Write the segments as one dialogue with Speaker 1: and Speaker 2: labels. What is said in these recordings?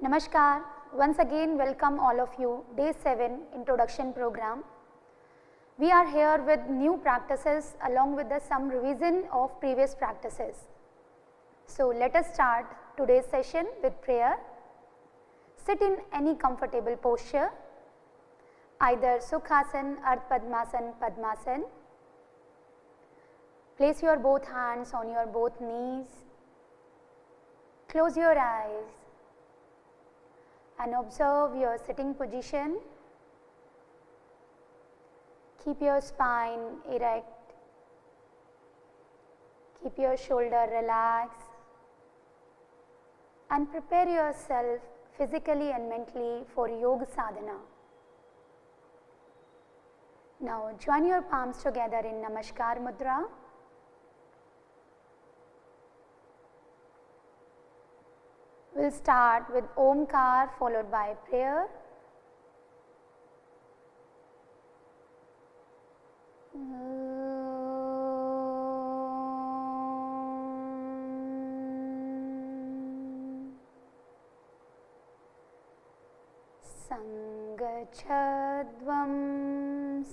Speaker 1: Namaskar, once again welcome all of you, day 7 introduction program. We are here with new practices along with some revision of previous practices. So let us start today's session with prayer. Sit in any comfortable posture, either Sukhasan, Ardha Padmasan. Place your both hands on your both knees. Close your eyes and observe your sitting position. Keep your spine erect. Keep your shoulder relaxed and prepare yourself physically and mentally for Yoga Sadhana. Now join your palms together in Namaskar Mudra. We will start with Omkar followed by prayer. Sangachadvam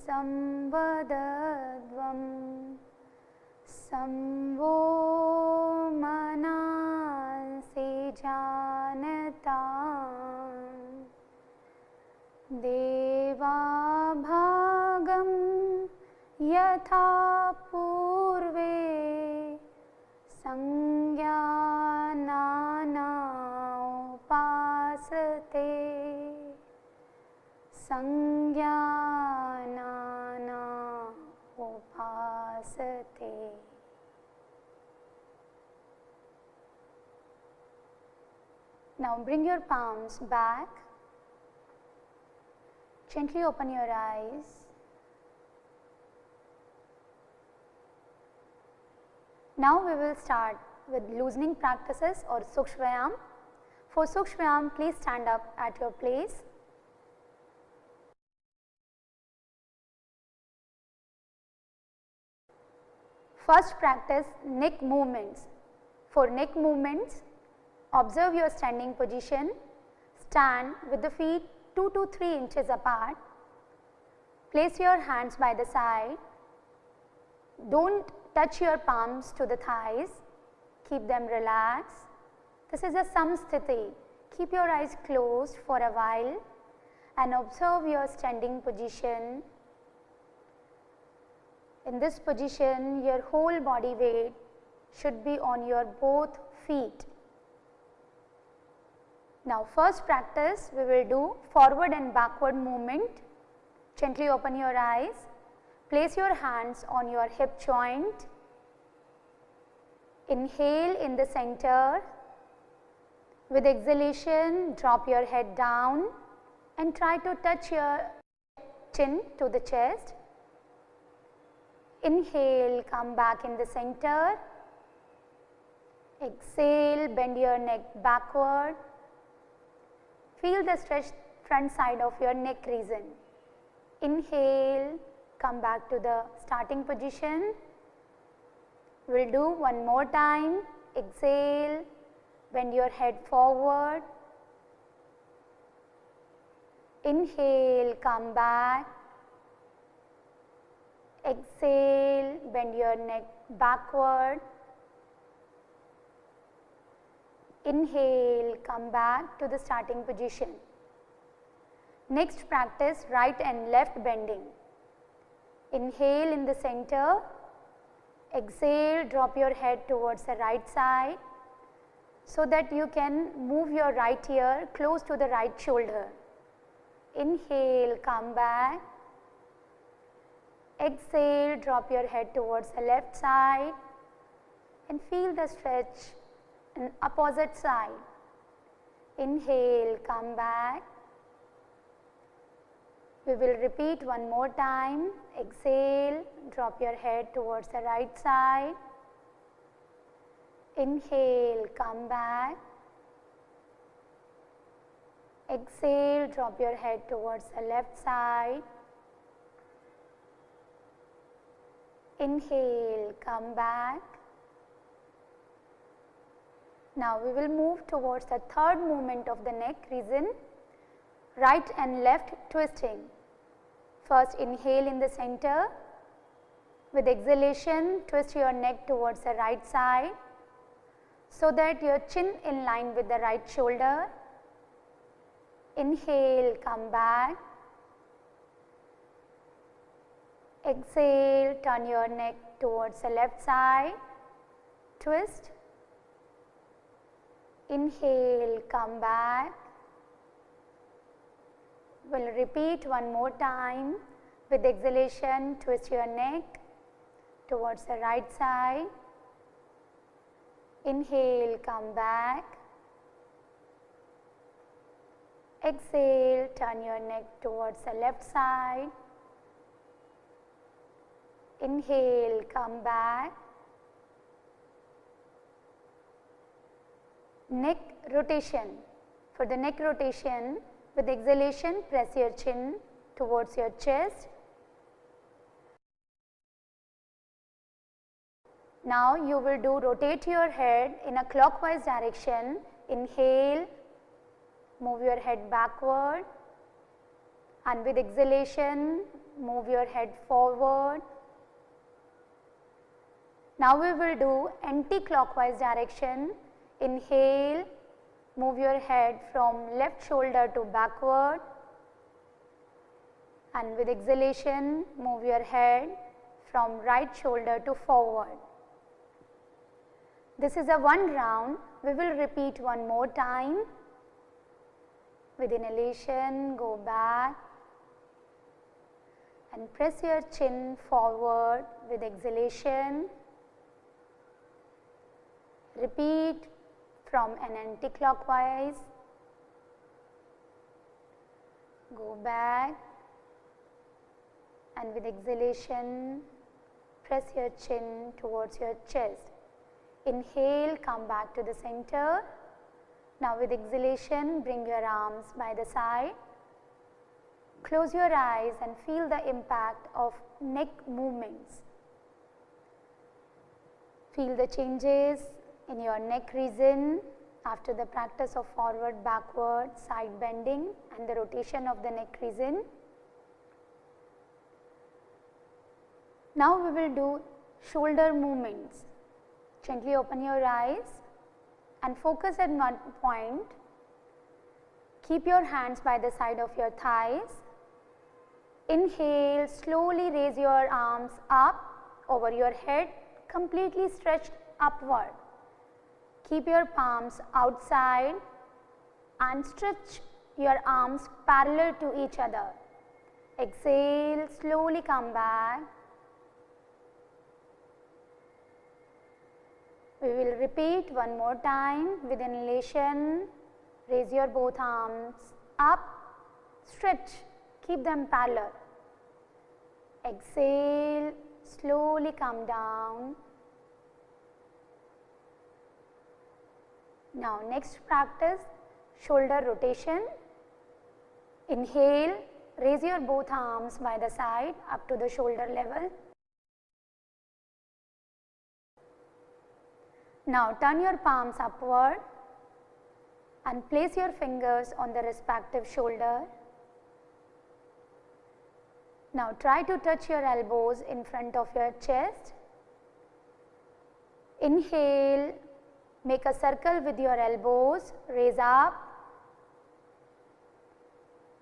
Speaker 1: samvadadvam samvo manasi janatam deva bhagam yatha purve sangyānāna upasate sangyānāna upasate. Now bring your palms back, gently open your eyes. Now we will start with loosening practices or Sukshvayam. For Sukshvayam, please stand up at your place. First practice neck movements. For neck movements, observe your standing position. Stand with the feet 2 to 3 inches apart. Place your hands by the side. Don't touch your palms to the thighs. Keep them relaxed. This is a samsthiti. Keep your eyes closed for a while and observe your standing position. In this position, your whole body weight should be on your both feet. Now first practice we will do forward and backward movement. Gently open your eyes. Place your hands on your hip joint. Inhale in the center. With exhalation, drop your head down and try to touch your chin to the chest. Inhale, come back in the center. Exhale, bend your neck backward. Feel the stretched front side of your neck region. Inhale, come back to the starting position. We will do one more time. Exhale, bend your head forward. Inhale, come back. Exhale, bend your neck backward. Inhale, come back to the starting position. Next practice right and left bending. Inhale in the center. Exhale, drop your head towards the right side so that you can move your right ear close to the right shoulder. Inhale, come back. Exhale, drop your head towards the left side and feel the stretch in opposite side. Inhale, come back. We will repeat one more time. Exhale, drop your head towards the right side. Inhale, come back. Exhale, drop your head towards the left side. Inhale, come back. Now we will move towards the third movement of the neck region, right and left twisting. First inhale in the center. With exhalation, twist your neck towards the right side so that your chin in line with the right shoulder. Inhale, come back. Exhale, turn your neck towards the left side, twist. Inhale, come back. We will repeat one more time. With exhalation, twist your neck towards the right side. Inhale, come back. Exhale, turn your neck towards the left side. Inhale, come back. Neck rotation. For the neck rotation, with exhalation, press your chin towards your chest. Now you will rotate your head in a clockwise direction. Inhale, move your head backward, and with exhalation, move your head forward. Now we will do anti-clockwise direction. Inhale, move your head from left shoulder to backward, and with exhalation, move your head from right shoulder to forward. This is a one round. We will repeat one more time. With inhalation, go back and press your chin forward. With exhalation, repeat from an anti-clockwise. Go back and with exhalation, press your chin towards your chest. Inhale, come back to the center. Now with exhalation, bring your arms by the side. Close your eyes and feel the impact of neck movements. Feel the changes in your neck region after the practice of forward, backward, side bending and the rotation of the neck region. Now we will do shoulder movements. Gently open your eyes and focus at one point. Keep your hands by the side of your thighs. Inhale, slowly raise your arms up over your head, completely stretched upward. Keep your palms outside and stretch your arms parallel to each other. Exhale, slowly come back. We will repeat one more time. With inhalation, raise your both arms up, stretch, keep them parallel. Exhale, slowly come down. Now next practice, shoulder rotation. Inhale, raise your both arms by the side up to the shoulder level. Now turn your palms upward and place your fingers on the respective shoulder. Now try to touch your elbows in front of your chest. Inhale, make a circle with your elbows, raise up,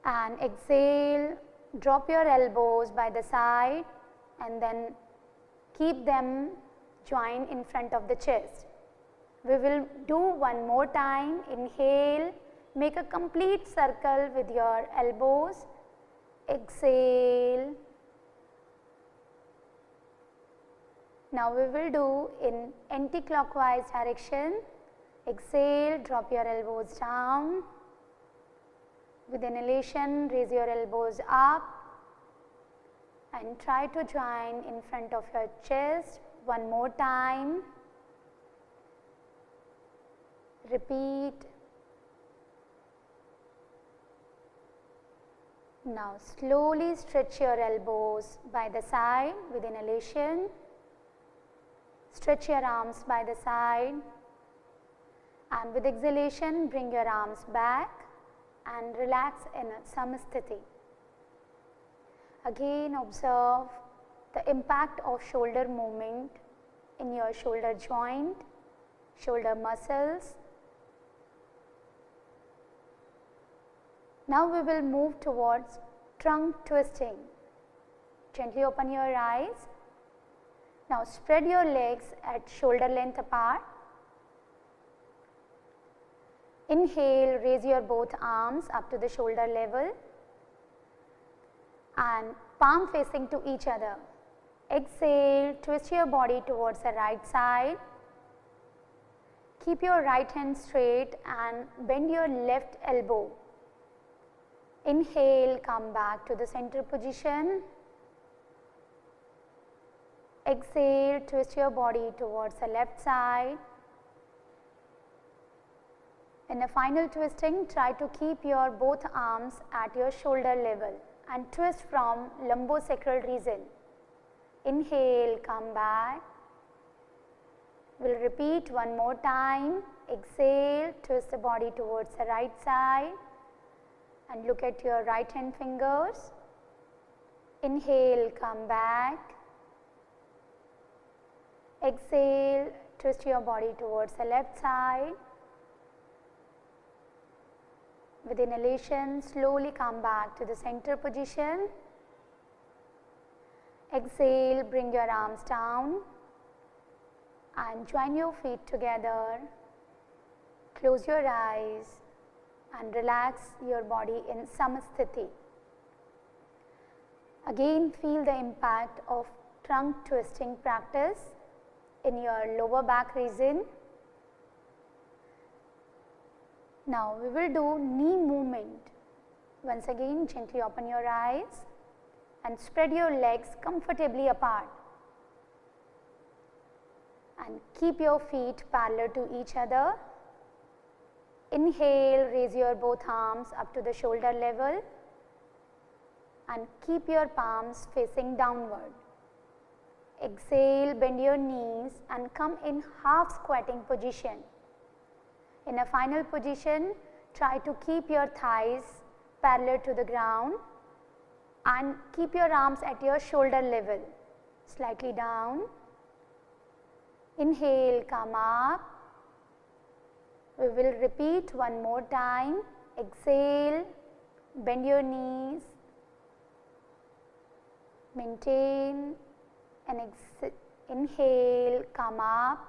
Speaker 1: and exhale, drop your elbows by the side and then keep them joined in front of the chest. We will do one more time. Inhale, make a complete circle with your elbows. Exhale. Now we will do in anti-clockwise direction. Exhale, drop your elbows down. With inhalation, raise your elbows up and try to join in front of your chest. One more time. Repeat. Now slowly stretch your elbows by the side with inhalation. Stretch your arms by the side And with exhalation, bring your arms back and relax in a Samasthiti. Again observe the impact of shoulder movement in your shoulder joint, shoulder muscles. Now we will move towards trunk twisting. Gently open your eyes. Now spread your legs at shoulder length apart. Inhale, raise your both arms up to the shoulder level and palm facing to each other. Exhale, twist your body towards the right side. Keep your right hand straight and bend your left elbow. Inhale, come back to the center position. Exhale, twist your body towards the left side. In the final twisting, try to keep your both arms at your shoulder level and twist from lumbosacral region. Inhale, come back. We will repeat one more time. Exhale, twist the body towards the right side and look at your right hand fingers. Inhale, come back. Exhale, twist your body towards the left side. With inhalation, slowly come back to the center position. Exhale, bring your arms down and join your feet together. Close your eyes and relax your body in Samasthiti. Again, feel the impact of trunk twisting practice in your lower back region. Now we will do knee movement. Once again, gently open your eyes and spread your legs comfortably apart and keep your feet parallel to each other. Inhale, raise your both arms up to the shoulder level and keep your palms facing downward. Exhale, bend your knees and come in half squatting position. In a final position, try to keep your thighs parallel to the ground and keep your arms at your shoulder level, slightly down. Inhale, come up. We will repeat one more time. Exhale, bend your knees, maintain and inhale, come up.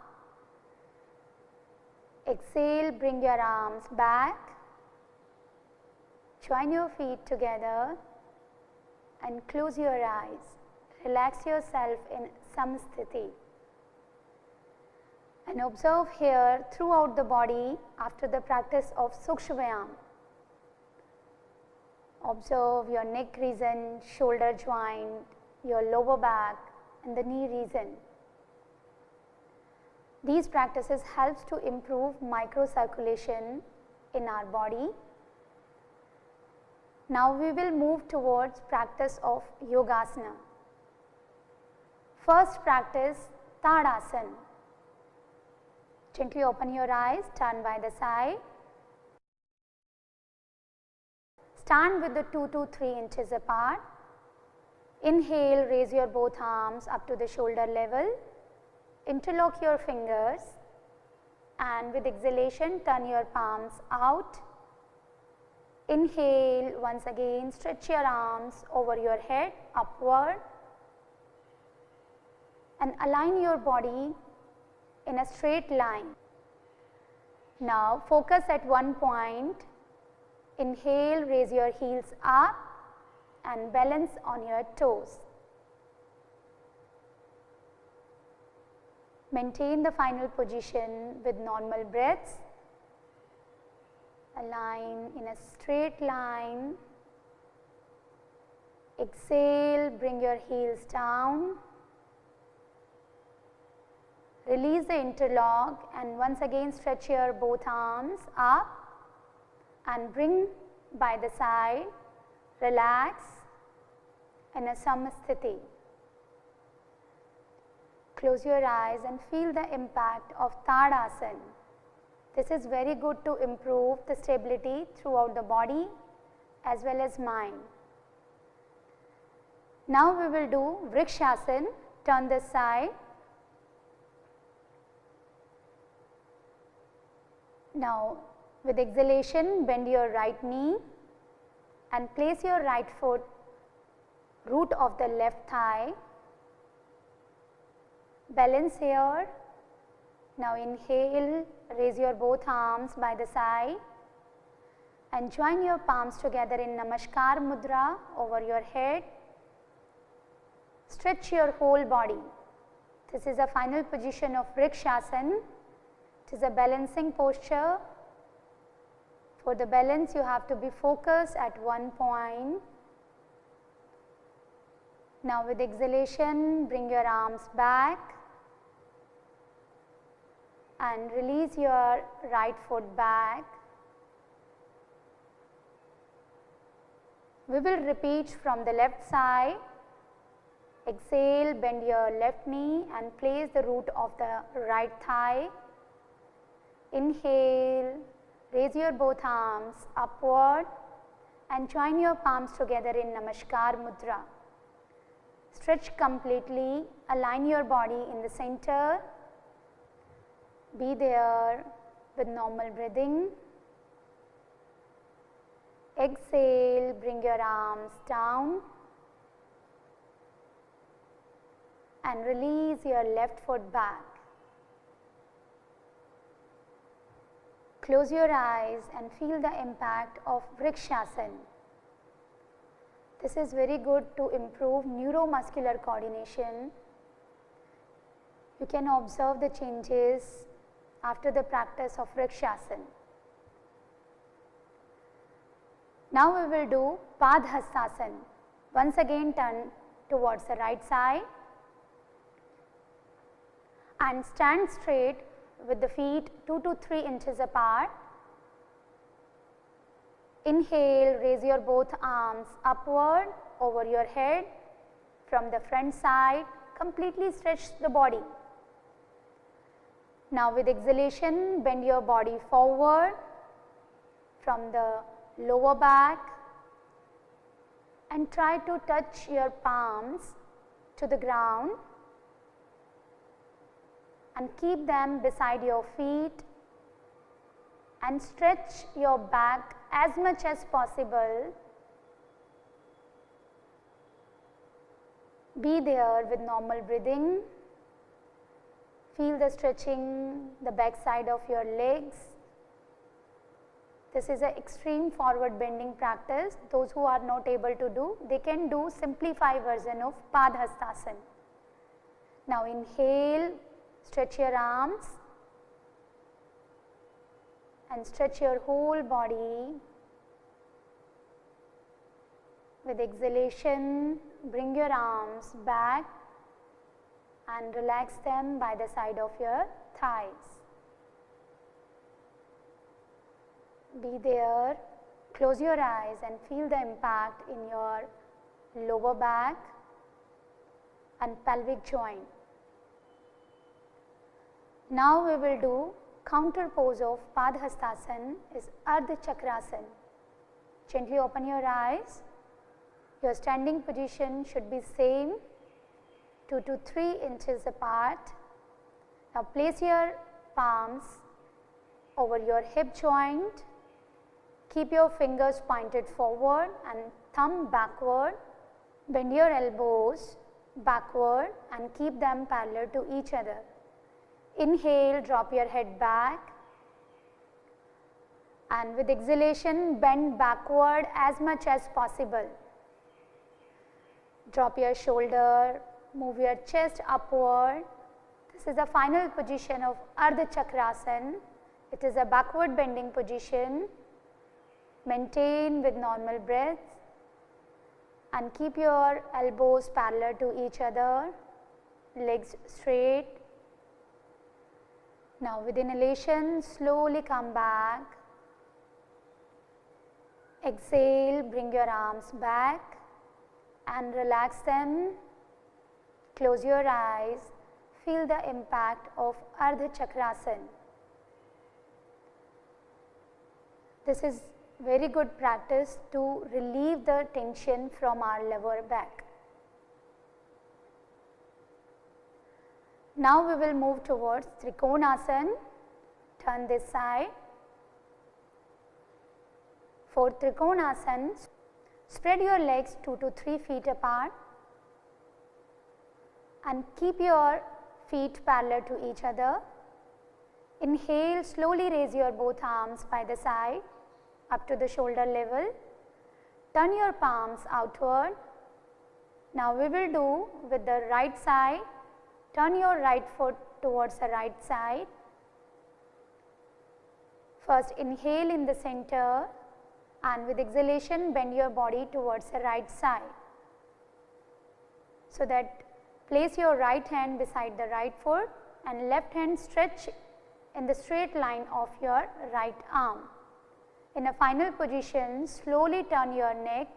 Speaker 1: Exhale, bring your arms back, join your feet together and close your eyes. Relax yourself in Samasthiti and observe here throughout the body after the practice of Sukshmayam. Observe your neck region, shoulder joint, your lower back and the knee region. These practices helps to improve microcirculation in our body. Now we will move towards practice of Yogasana. First practice, Tadasana. Gently open your eyes, turn by the side. Stand with the 2 to 3 inches apart. Inhale, raise your both arms up to the shoulder level. Interlock your fingers and with exhalation turn your palms out. Inhale, once again stretch your arms over your head upward and align your body in a straight line. Now focus at one point. Inhale, raise your heels up and balance on your toes. Maintain the final position with normal breaths. Align in a straight line. Exhale, bring your heels down. Release the interlock and once again stretch your both arms up and bring by the side. Relax in a Samasthiti. Close your eyes and feel the impact of Tadasana. This is very good to improve the stability throughout the body as well as mind. Now we will do Vajrasana. Turn this side. Now with exhalation, bend your right knee and place your right foot root of the left thigh. Balance here. Now inhale, raise your both arms by the side and join your palms together in Namaskar Mudra over your head. Stretch your whole body. This is a final position of Vajrasana. It is a balancing posture. For the balance, you have to be focused at one point. Now with exhalation, bring your arms back and release your right foot back. We will repeat from the left side. Exhale, bend your left knee and place the root of the right thigh. Inhale, raise your both arms upward and join your palms together in Namaskar Mudra. Stretch completely, align your body in the center. Be there with normal breathing. Exhale, bring your arms down and release your left foot back. Close your eyes and feel the impact of Vajrasana. This is very good to improve neuromuscular coordination. You can observe the changes after the practice of Vajrasana. Now we will do Padhastasana. Once again turn towards the right side and stand straight with the feet 2 to 3 inches apart. Inhale, raise your both arms upward over your head from the front side, completely stretch the body. Now with exhalation, bend your body forward from the lower back and try to touch your palms to the ground and keep them beside your feet and stretch your back as much as possible. Be there with normal breathing. Feel the stretching the back side of your legs. This is an extreme forward bending practice. Those who are not able to do, they can do simplified version of Padhastasana. Now inhale, stretch your arms and stretch your whole body. With exhalation, bring your arms back and relax them by the side of your thighs. Be there, close your eyes and feel the impact in your lower back and pelvic joint. Now we will do counter pose of Padhastasana is Ardu-Shtrasen. Gently open your eyes. Your standing position should be same, 2 to 3 inches apart. Now place your palms over your hip joint. Keep your fingers pointed forward and thumb backward. Bend your elbows backward and keep them parallel to each other. Inhale, drop your head back and with exhalation bend backward as much as possible. Drop your shoulder, move your chest upward. This is the final position of Ardu-Shtrasen. It is a backward bending position. Maintain with normal breath and keep your elbows parallel to each other, legs straight. Now with inhalation, slowly come back. Exhale, bring your arms back and relax them. Close your eyes, feel the impact of Ardu-Shtrasen. This is very good practice to relieve the tension from our lower back. Now we will move towards Trikonasana. Turn this side. For Trikonasana, spread your legs 2 to 3 feet apart and keep your feet parallel to each other. Inhale, slowly raise your both arms by the side up to the shoulder level. Turn your palms outward. Now we will do with the right side. Turn your right foot towards the right side. First inhale in the center and with exhalation bend your body towards the right side. So that place your right hand beside the right foot and left hand stretch in the straight line of your right arm. In a final position, slowly turn your neck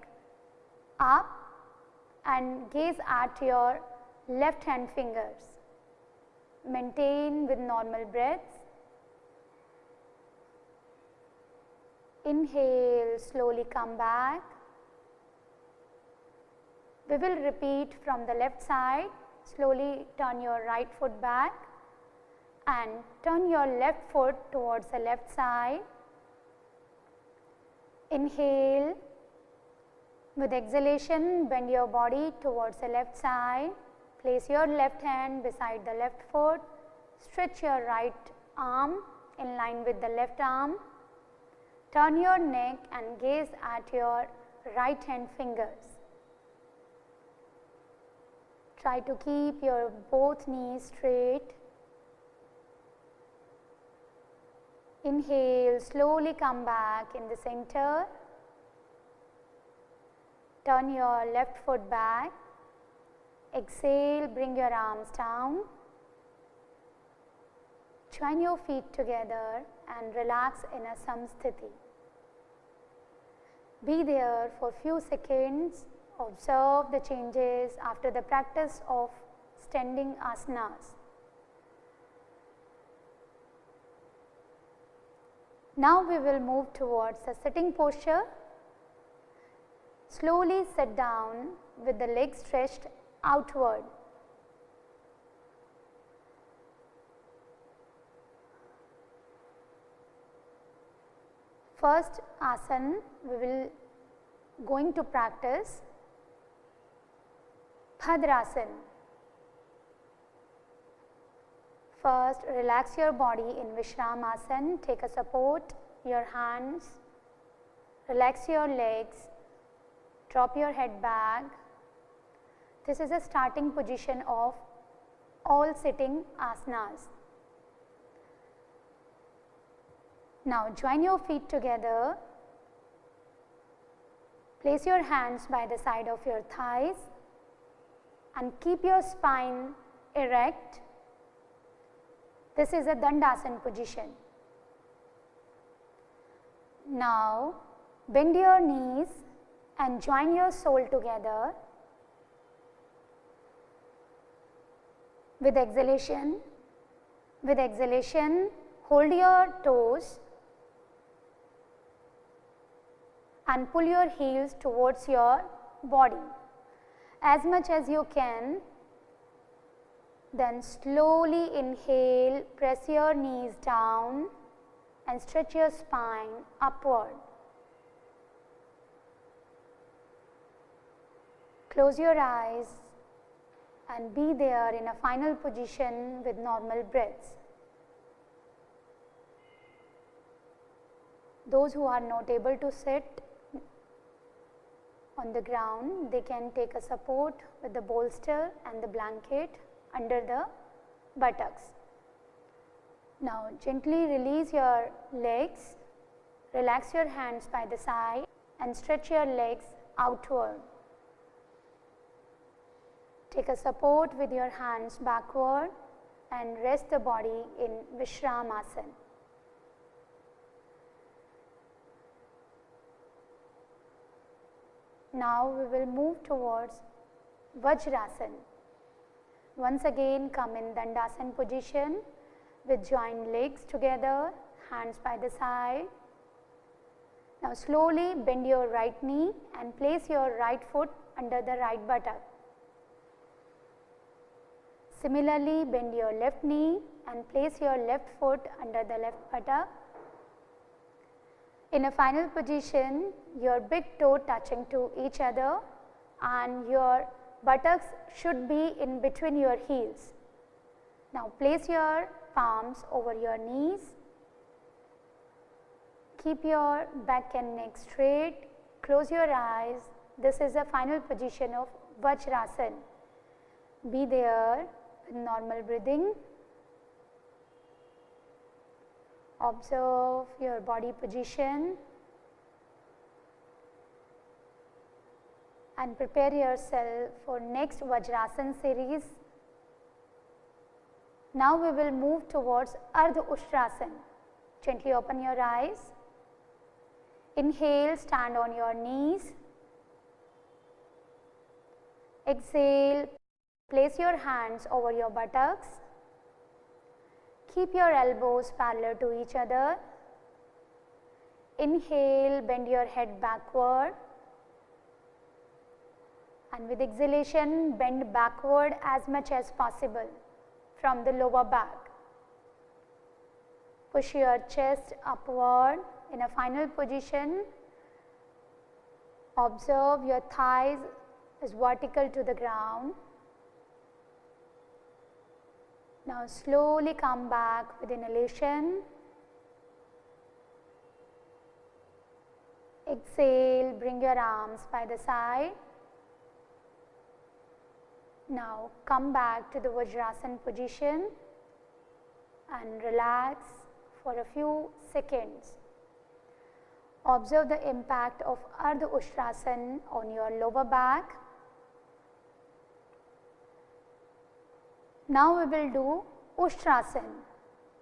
Speaker 1: up and gaze at your left hand fingers. Maintain with normal breaths. Inhale, slowly come back. We will repeat from the left side. Slowly turn your right foot back and turn your left foot towards the left side. Inhale. With exhalation, bend your body towards the left side. Place your left hand beside the left foot. Stretch your right arm in line with the left arm. Turn your neck and gaze at your right hand fingers. Try to keep your both knees straight. Inhale, slowly come back in the center. Turn your left foot back. Exhale, bring your arms down. Join your feet together and relax in a samsthiti. Be there for few seconds. Observe the changes after the practice of standing asanas. Now we will move towards the sitting posture. Slowly sit down with the legs stretched outward. First asana we will going to practice Bhadrasana. First, relax your body in Vishramasana. Take a support, your hands, relax your legs, drop your head back. This is a starting position of all sitting asanas. Now, join your feet together. Place your hands by the side of your thighs and keep your spine erect. This is a Dandasana position. Now, bend your knees and join your sole together. With exhalation, hold your toes and pull your heels towards your body as much as you can. Then slowly inhale, press your knees down and stretch your spine upward. Close your eyes and be there in a final position with normal breaths. Those who are not able to sit on the ground, they can take a support with the bolster and the blanket under the buttocks. Now gently release your legs, relax your hands by the side and stretch your legs outward. Take a support with your hands backward and rest the body in Vishramasana. Now we will move towards Vajrasana. Once again come in Dandasana position with joined legs together, hands by the side. Now slowly bend your right knee and place your right foot under the right buttock. Similarly, bend your left knee and place your left foot under the left buttock. In a final position, your big toe touching to each other and your buttocks should be in between your heels. Now place your palms over your knees. Keep your back and neck straight. Close your eyes. This is the final position of Vajrasana. Be there with normal breathing. Observe your body position and prepare yourself for next Vajrasana series. Now we will move towards Ardu-Shtrasen. Gently open your eyes. Inhale, stand on your knees. Exhale, place your hands over your buttocks. Keep your elbows parallel to each other. Inhale, bend your head backward. And with exhalation, bend backward as much as possible from the lower back. Push your chest upward in a final position. Observe your thighs is vertical to the ground. Now slowly come back with inhalation. Exhale, bring your arms by the side. Now come back to the Vajrasana position and relax for a few seconds. Observe the impact of Ardu-Shtrasen on your lower back. Now we will do Usrasan.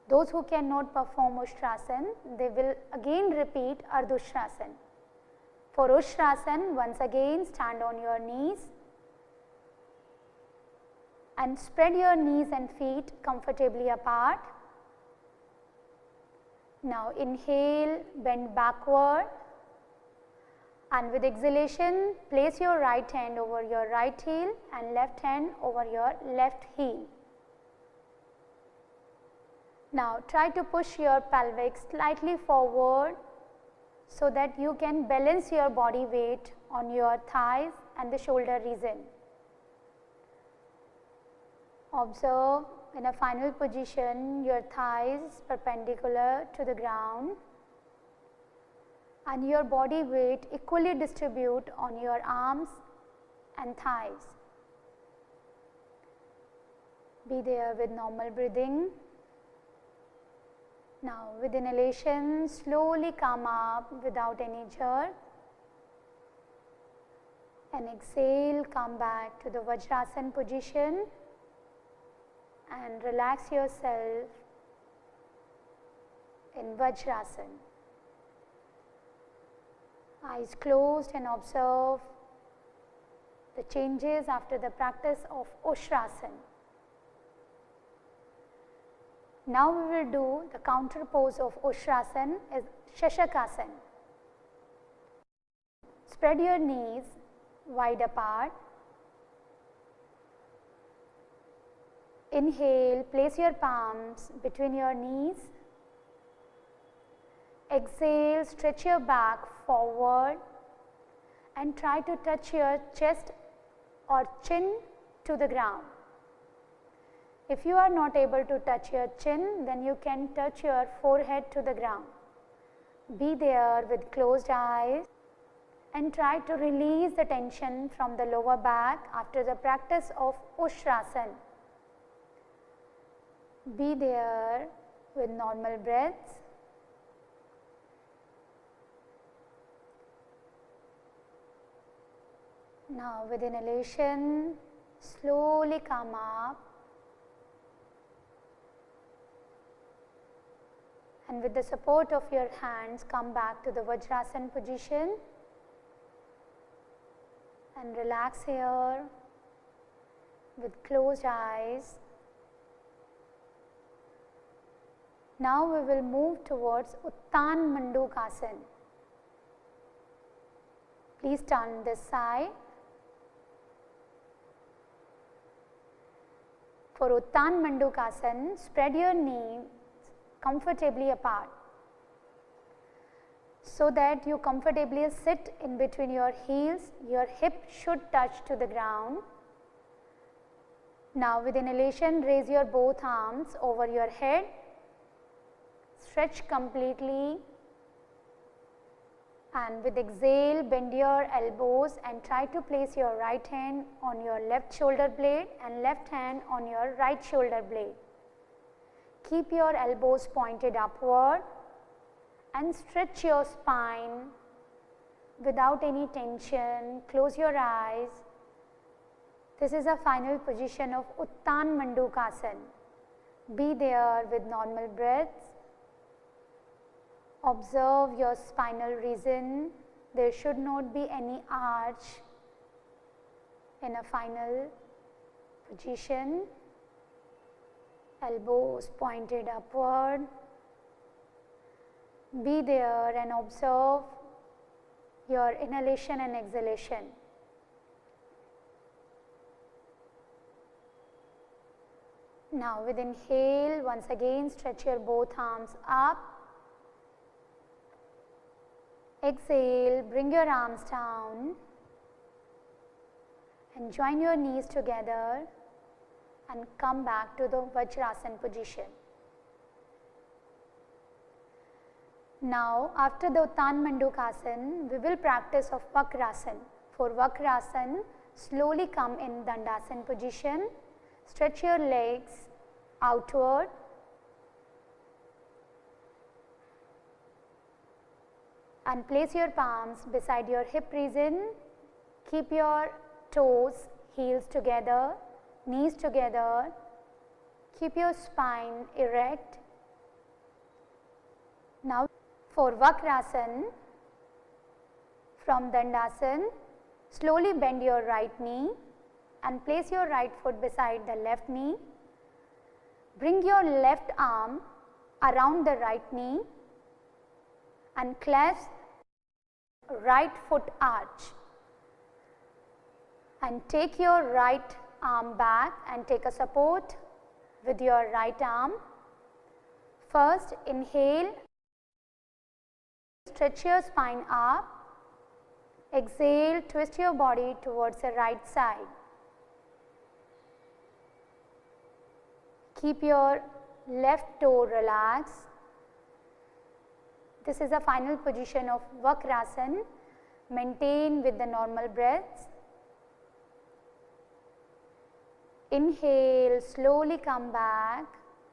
Speaker 1: Those who cannot perform Usrasan, they will again repeat Ardu-Shtrasen. For Usrasan, once again stand on your knees and spread your knees and feet comfortably apart. Now inhale, bend backward, and with exhalation, place your right hand over your right heel and left hand over your left heel. Now try to push your pelvic slightly forward so that you can balance your body weight on your thighs and the shoulder region. Observe in a final position your thighs perpendicular to the ground and your body weight equally distribute on your arms and thighs. Be there with normal breathing. Now with inhalation, slowly come up without any jerk, and exhale, come back to the Vajrasana position and relax yourself in Vajrasana. Eyes closed and observe the changes after the practice of Usrasan. Now we will do the counter pose of Usrasan is Shashakasan. Spread your knees wide apart. Inhale, place your palms between your knees. Exhale, stretch your back forward and try to touch your chest or chin to the ground. If you are not able to touch your chin, then you can touch your forehead to the ground. Be there with closed eyes and try to release the tension from the lower back after the practice of Usrasan. Be there with normal breaths. Now with inhalation, slowly come up, and with the support of your hands come back to the Vajrasana position and relax here with closed eyes. Now we will move towards Uttan Mandukasana. Please turn this side. For Uttan Mandukasana, spread your knees comfortably apart so that you comfortably sit in between your heels. Your hip should touch to the ground. Now with inhalation, raise your both arms over your head, stretch completely, and with exhale, bend your elbows and try to place your right hand on your left shoulder blade and left hand on your right shoulder blade. Keep your elbows pointed upward and stretch your spine without any tension. Close your eyes. This is a final position of Uttan Mandukasana. Be there with normal breaths. Observe your spinal region. There should not be any arch in a final position. Elbows pointed upward. Be there and observe your inhalation and exhalation. Now with inhale, once again stretch your both arms up. Exhale, bring your arms down and join your knees together and come back to the Vajrasana position. Now after the Uttan Mandukasana, we will practice of Vajrasana. For Vajrasana, slowly come in Dandasana position. Stretch your legs outward and place your palms beside your hip region. Keep your toes, heels together, knees together. Keep your spine erect. Now for Vajrasana, from Dandasana, slowly bend your right knee and place your right foot beside the left knee. Bring your left arm around the right knee and clasp right foot arch, and take your right arm back and take a support with your right arm. First inhale, stretch your spine up. Exhale, twist your body towards the right side. Keep your left toe relaxed. This is the final position of Vajrasana. Maintain with the normal breaths. Inhale, slowly come back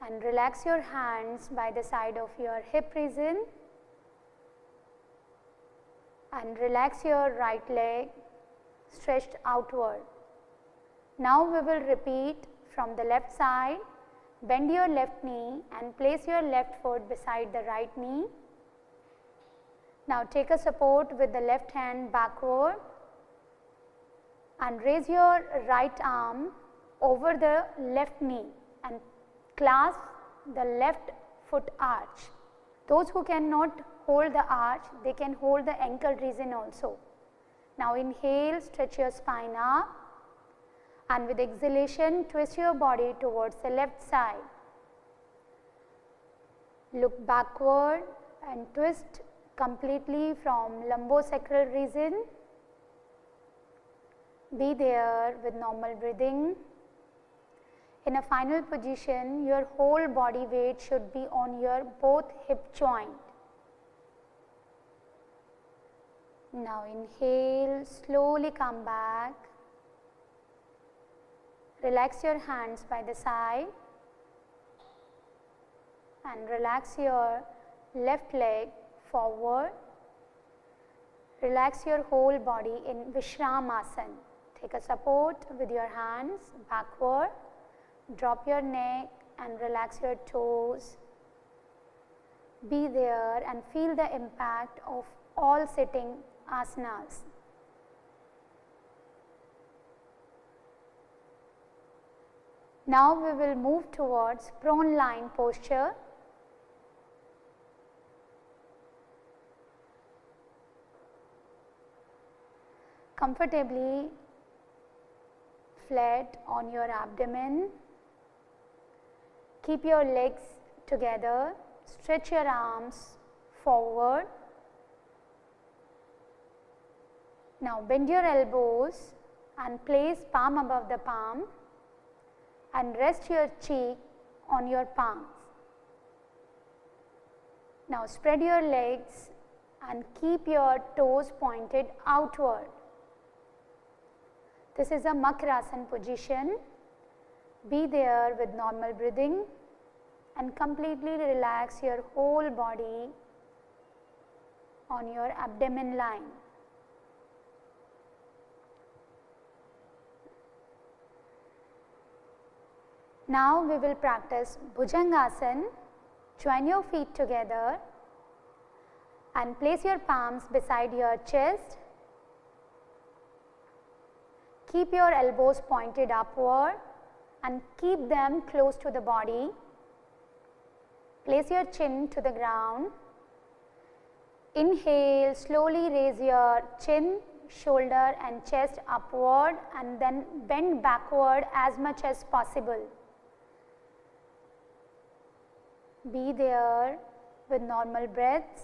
Speaker 1: and relax your hands by the side of your hip region and relax your right leg stretched outward. Now we will repeat from the left side. Bend your left knee and place your left foot beside the right knee. Now take a support with the left hand backward and raise your right arm over the left knee and clasp the left foot arch. Those who cannot hold the arch, they can hold the ankle region also. Now inhale, stretch your spine up, and with exhalation twist your body towards the left side. Look backward and twist completely from lumbosacral region. Be there with normal breathing. In a final position, your whole body weight should be on your both hip joint. Now inhale, slowly come back. Relax your hands by the side and relax your left leg forward. Relax your whole body in Vajrasana. Take a support with your hands backward. Drop your neck and relax your toes. Be there and feel the impact of all sitting asanas. Now we will move towards prone lying posture. comfortably flat on your abdomen. Keep your legs together, stretch your arms forward. Now bend your elbows and place palm above the palm and rest your cheek on your palms. Now spread your legs and keep your toes pointed outward. This is a Makarasana position. Be there with normal breathing and completely relax your whole body on your abdomen line. Now we will practice Bhujangasana. Join your feet together and place your palms beside your chest. Keep your elbows pointed upward and keep them close to the body. Place your chin to the ground. Inhale, slowly raise your chin, shoulder and chest upward and then bend backward as much as possible. Be there with normal breaths.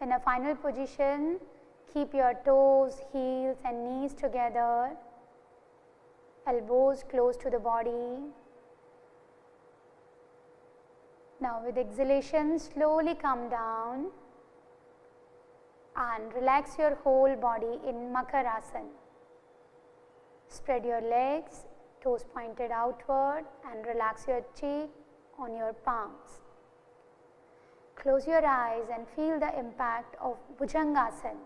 Speaker 1: In a final position, keep your toes, heels and knees together, elbows close to the body. Now with exhalation, slowly come down and relax your whole body in Makarasana. Spread your legs, toes pointed outward and relax your cheek on your palms. Close your eyes and feel the impact of Bhujangasana.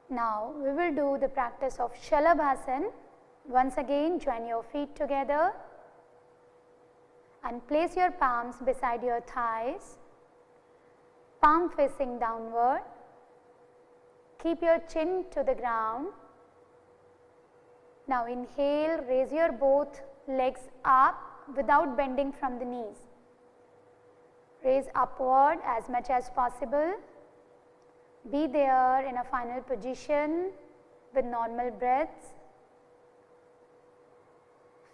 Speaker 1: Now we will do the practice of Shalabhasana. Once again, join your feet together and place your palms beside your thighs, palm facing downward. Keep your chin to the ground. Now inhale, raise your both legs up without bending from the knees. Raise upward as much as possible. Be there in a final position with normal breaths.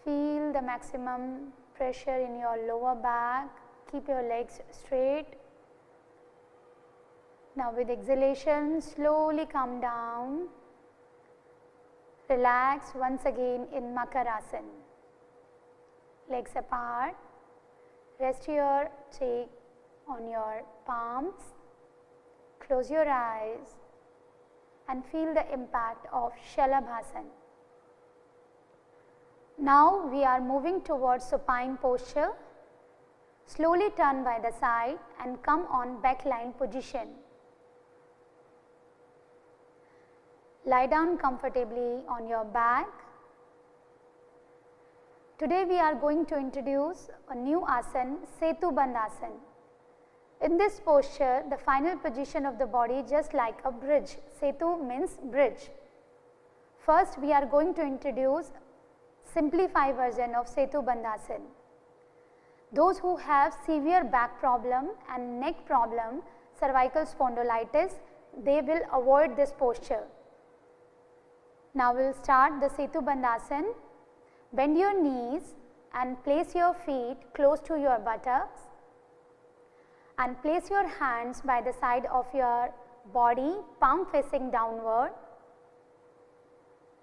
Speaker 1: Feel the maximum pressure in your lower back. Keep your legs straight. Now with exhalation, slowly come down. Relax once again in Makarasana. Legs apart. Rest your cheek on your palms. Close your eyes and feel the impact of Shalabhasana. Now we are moving towards supine posture. Slowly turn by the side and come on back line position. Lie down comfortably on your back. Today we are going to introduce a new asana, Situ Bandasana. In this posture, the final position of the body just like a bridge. Setu means bridge. First we are going to introduce simplified version of Situ Bandasana. Those who have severe back problem and neck problem, cervical spondylitis, they will avoid this posture. Now we will start the Situ Bandasana. Bend your knees and place your feet close to your buttocks and place your hands by the side of your body, palm facing downward.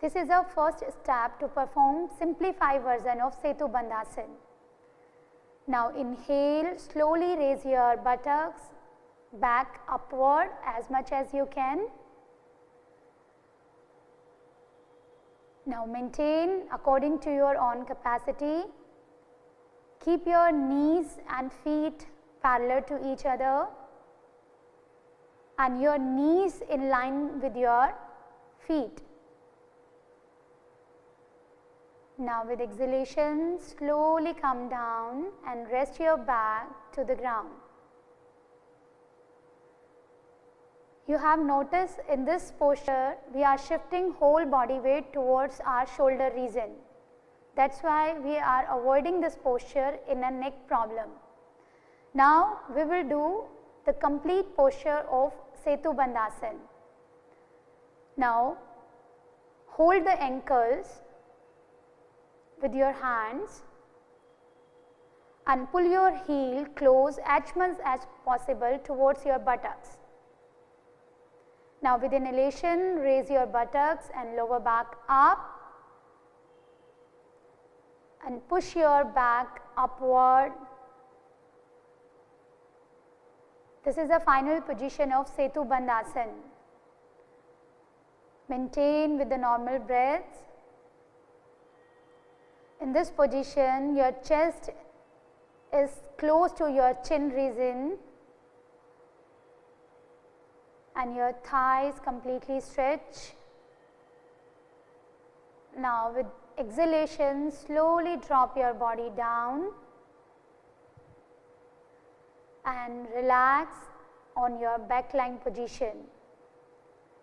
Speaker 1: This is our first step to perform simplified version of Situ Bandasana. Now inhale, slowly raise your buttocks back upward as much as you can. Now maintain according to your own capacity. Keep your knees and feet parallel to each other and your knees in line with your feet. Now with exhalation, slowly come down and rest your back to the ground. You have noticed in this posture, we are shifting whole body weight towards our shoulder region. That's why we are avoiding this posture in a neck problem. Now we will do the complete posture of Situ Bandasana. Now Hold the ankles with your hands and pull your heel close as much as possible towards your buttocks. Now with inhalation, raise your buttocks and lower back up and push your back upward. This is the final position of Situ Bandasana. Maintain with the normal breaths. In this position, your chest is close to your chin region and your thighs completely stretch. Now with exhalation, slowly drop your body down and relax on your back lying position.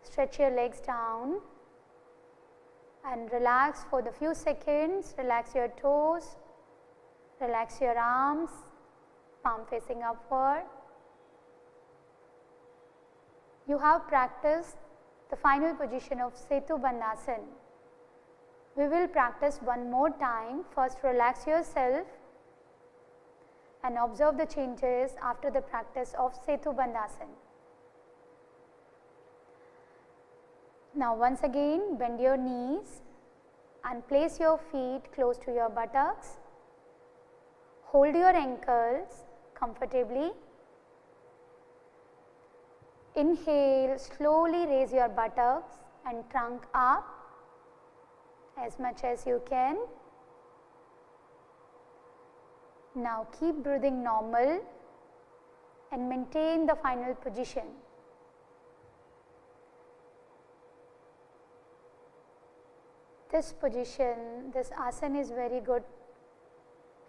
Speaker 1: Stretch your legs down and relax for the few seconds. Relax your toes, relax your arms, palm facing upward. You have practiced the final position of Situ Bandasana. We will practice one more time. First, relax yourself and observe the changes after the practice of Situ Bandasana. Now once again, bend your knees and place your feet close to your buttocks. Hold your ankles comfortably. Inhale, slowly raise your buttocks and trunk up as much as you can. Now keep breathing normal and maintain the final position. This position, this asana is very good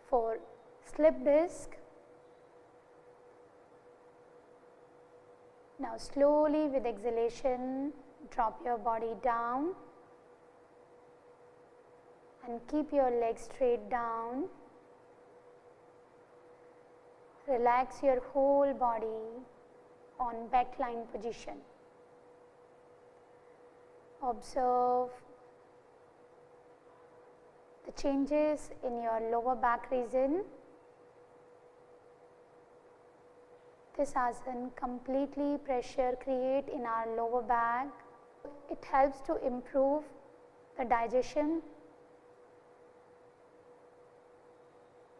Speaker 1: for slip disc. Now slowly with exhalation, drop your body down and keep your legs straight down. Relax your whole body on back lying position. Observe the changes in your lower back region. This asana completely pressure create in our lower back. It helps to improve the digestion,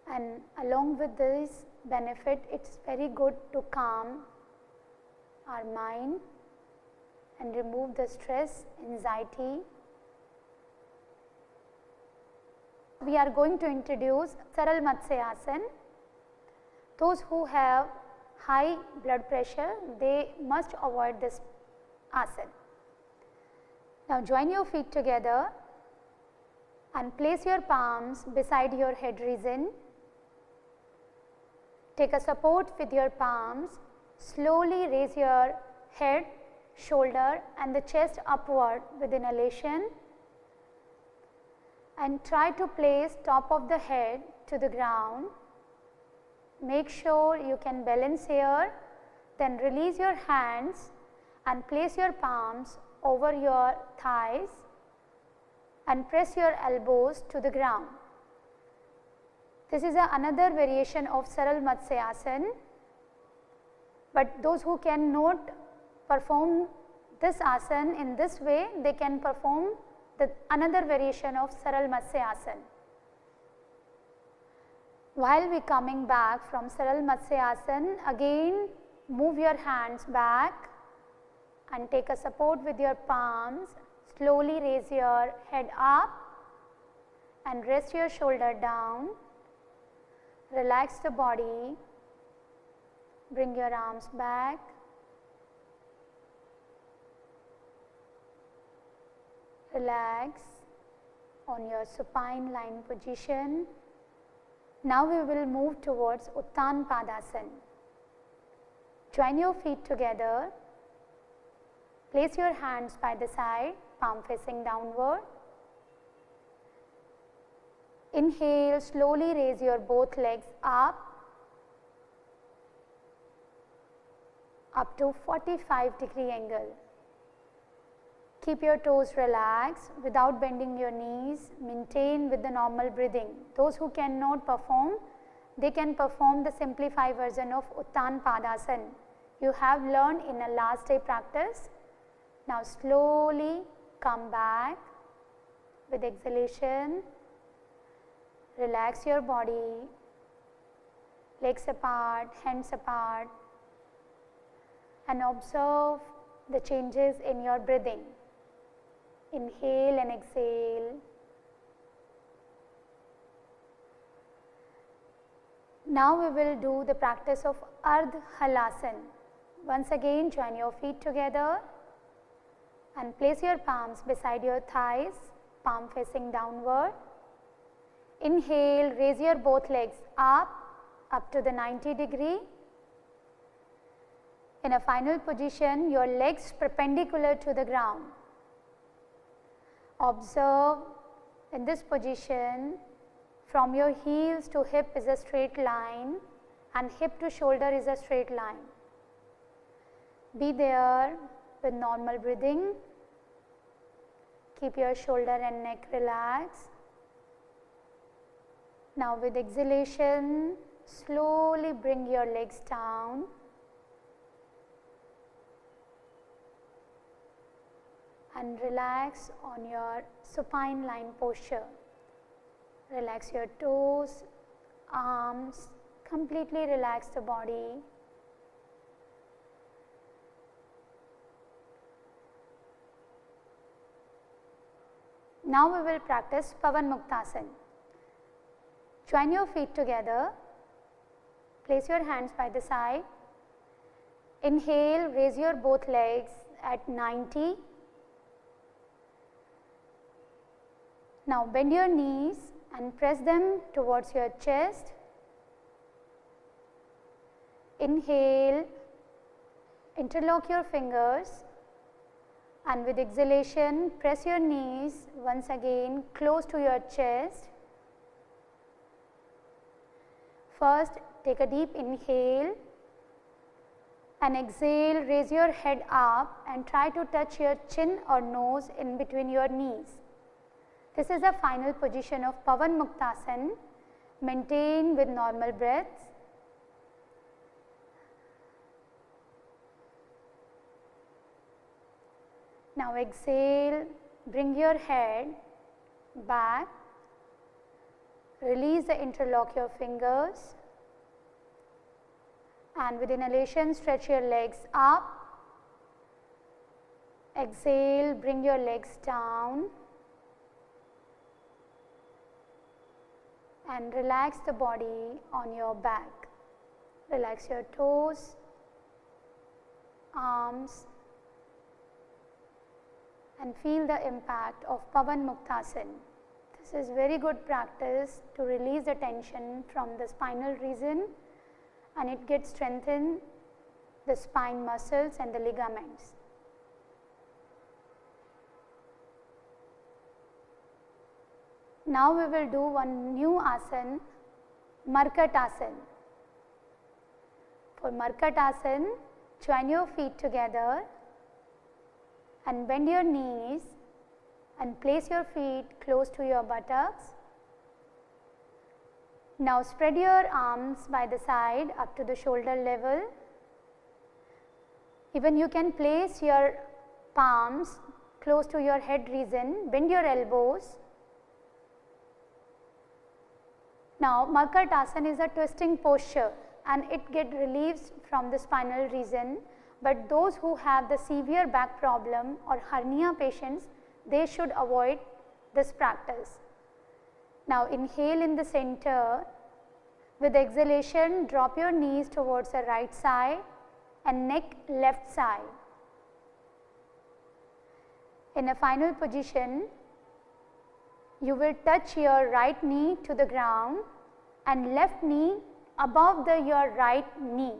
Speaker 1: and along with this benefit, it's very good to calm our mind and remove the stress, anxiety. We are going to introduce Saral Matsyasana. Those who have high blood pressure, they must avoid this asana. Now join your feet together and place your palms beside your head region. Take a support with your palms. Slowly raise your head, shoulder and the chest upward with inhalation, and try to place top of the head to the ground. Make sure you can balance here, then release your hands and place your palms over your thighs and press your elbows to the ground. This is another variation of Saral Matsyasana, but those who cannot perform this asana in this way, they can perform another variation of Saral Matsyasana. While we coming back from Saral Matsyasana, again move your hands back and take a support with your palms. Slowly raise your head up and rest your shoulder down. Relax the body. Bring your arms back. Relax on your supine lying position. Now we will move towards Uttan Padasana. Join your feet together. Place your hands by the side, palm facing downward. Inhale, slowly raise your both legs up to 45-degree angle. Keep your toes relaxed without bending your knees. Maintain with the normal breathing. Those who cannot perform, they can perform the simplified version of Uttan Padasana. You have learned in a last day practice. Now slowly come back with exhalation. Relax your body, legs apart, hands apart, and observe the changes in your breathing. Inhale and exhale. Now we will do the practice of Ardu-Shtrasen. Once again, join your feet together and place your palms beside your thighs, palm facing downward. Inhale, raise your both legs up to the 90 degree. In a final position, your legs perpendicular to the ground. Observe in this position, from your heels to hip is a straight line and hip to shoulder is a straight line. Be there with normal breathing. Keep your shoulder and neck relaxed. Now with exhalation, slowly bring your legs down. And relax on your supine line posture. Relax your toes, arms, completely relax the body. Now we will practice Pawan Muktasan. Join your feet together, place your hands by the side. Inhale, raise your both legs at 90. Now bend your knees and press them towards your chest. Inhale, interlock your fingers, and with exhalation press your knees once again close to your chest. First take a deep inhale and exhale, raise your head up and try to touch your chin or nose in between your knees. This is the final position of Pawan Muktasan. Maintain with normal breaths. Now exhale, bring your head back, release the interlock your fingers, and with inhalation stretch your legs up. Exhale, bring your legs down. And relax the body on your back. Relax your toes, arms, and feel the impact of Pawan Muktasan. This is very good practice to release the tension from the spinal region, and it gets strengthened the spine muscles and the ligaments. Now we will do one new asana, Markatasana. For Markatasana, join your feet together and bend your knees and place your feet close to your buttocks. Now spread your arms by the side up to the shoulder level. Even you can place your palms close to your head region, bend your elbows. Now Markatasana is a twisting posture and it get relieved from the spinal region, but those who have the severe back problem or hernia patients, they should avoid this practice. Now inhale in the center, with exhalation drop your knees towards the right side and neck left side. In a final position, you will touch your right knee to the ground and left knee above your right knee.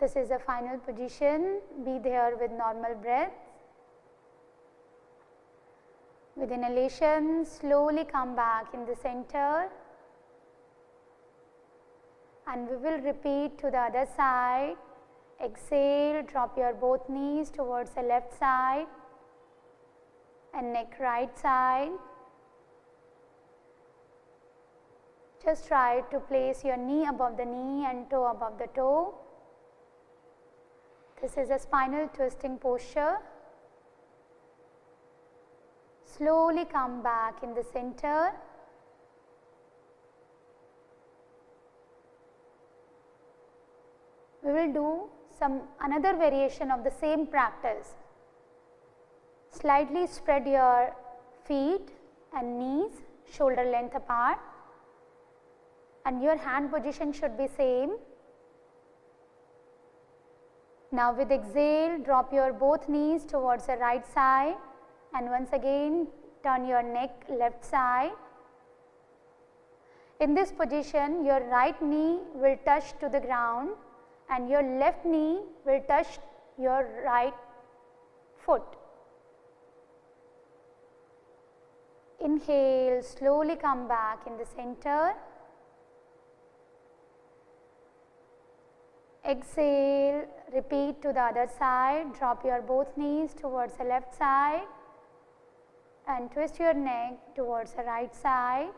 Speaker 1: This is a final position. Be there with normal breath. With inhalation, slowly come back in the center, and we will repeat to the other side. Exhale, drop your both knees towards the left side and neck right side. Just try to place your knee above the knee and toe above the toe. This is a spinal twisting posture. Slowly come back in the center. We will do another variation of the same practice. Slightly spread your feet and knees shoulder length apart, and your hand position should be same. Now with exhale, drop your both knees towards the right side and once again turn your neck left side. In this position, your right knee will touch to the ground and your left knee will touch your right foot. Inhale, slowly come back in the center. Exhale, repeat to the other side, drop your both knees towards the left side and twist your neck towards the right side.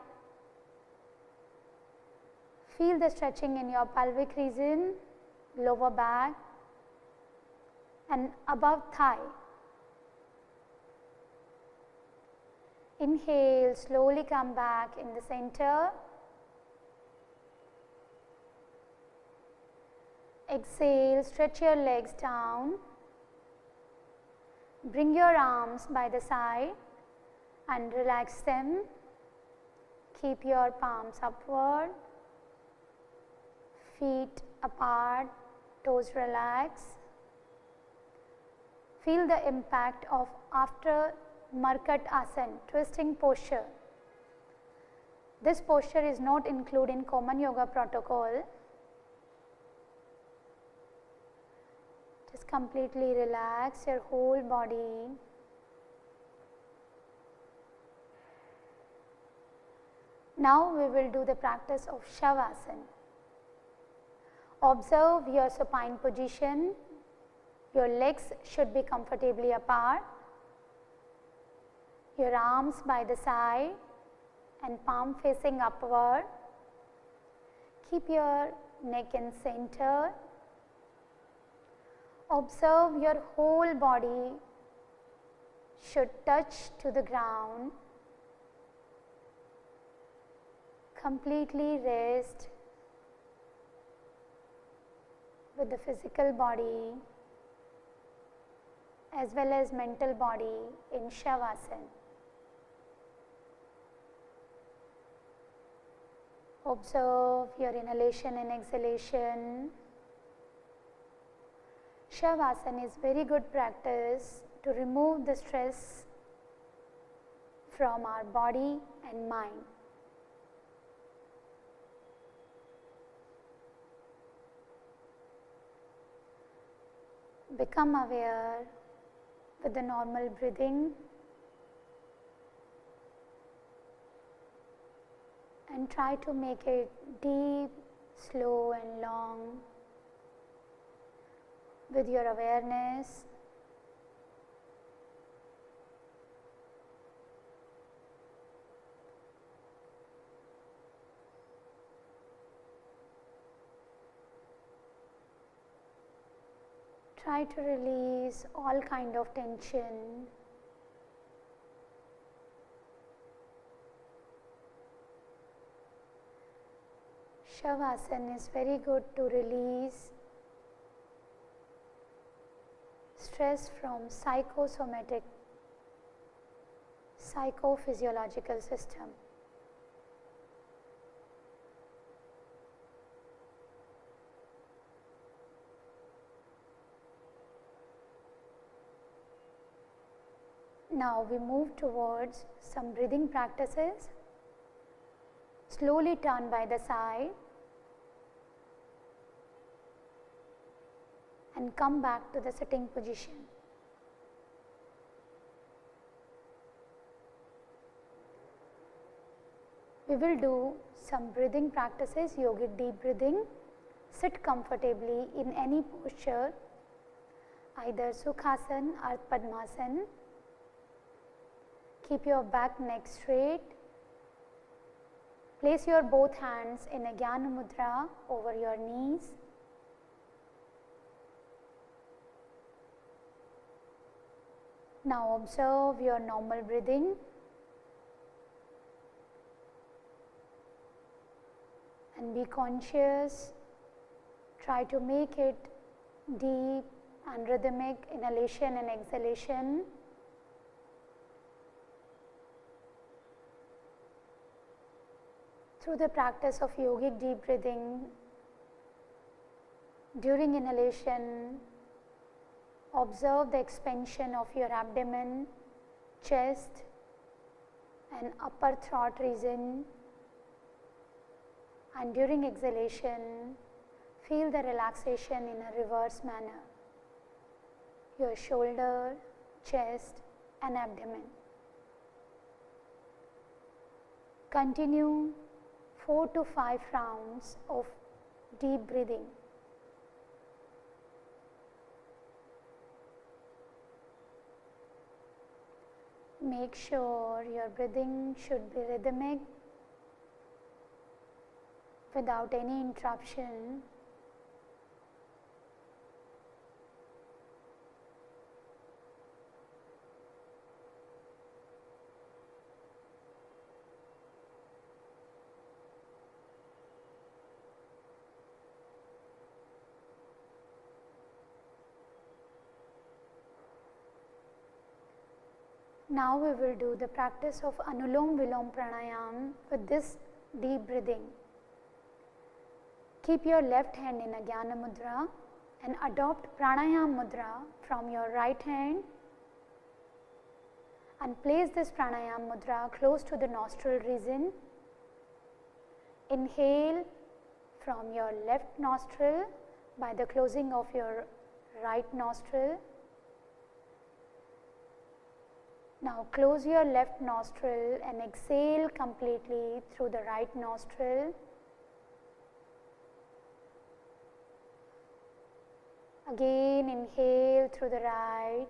Speaker 1: Feel the stretching in your pelvic region, lower back and above thigh. Inhale, slowly come back in the center. Exhale, stretch your legs down. Bring your arms by the side and relax them. Keep your palms upward, feet apart, toes relax. Feel the impact of after Markatasana, twisting posture. This posture is not included in common yoga protocol. Just completely relax your whole body. Now we will do the practice of Shavasana. Observe your supine position. Your legs should be comfortably apart. Your arms by the side and palm facing upward. Keep your neck in center. Observe your whole body should touch to the ground. Completely rest with the physical body as well as mental body in Shavasana. Observe your inhalation and exhalation. Shavasana is very good practice to remove the stress from our body and mind. Become aware with the normal breathing and try to make it deep, slow and long with your awareness. Try to release all kind of tension. Shavasana is very good to release stress from psychosomatic, psychophysiological system. Now we move towards some breathing practices. Slowly turn by the side and come back to the sitting position. We will do some breathing practices, yogic deep breathing. sit comfortably in any posture, either Sukhasan or Padmasana. Keep your back, neck straight. Place your both hands in a Jnana Mudra over your knees. Now observe your normal breathing. And be conscious. Try to make it deep and rhythmic inhalation and exhalation. Through the practice of yogic deep breathing, during inhalation, observe the expansion of your abdomen, chest and upper throat region, and during exhalation, feel the relaxation in a reverse manner, your shoulder, chest and abdomen. Continue 4 to 5 rounds of deep breathing. Make sure your breathing should be rhythmic without any interruption. Now we will do the practice of Anulom Vilom Pranayam with this deep breathing. Keep your left hand in a Jnana Mudra and adopt Pranayama Mudra from your right hand and place this Pranayama Mudra close to the nostril region. Inhale from your left nostril by the closing of your right nostril. Now close your left nostril and exhale completely through the right nostril. Again inhale through the right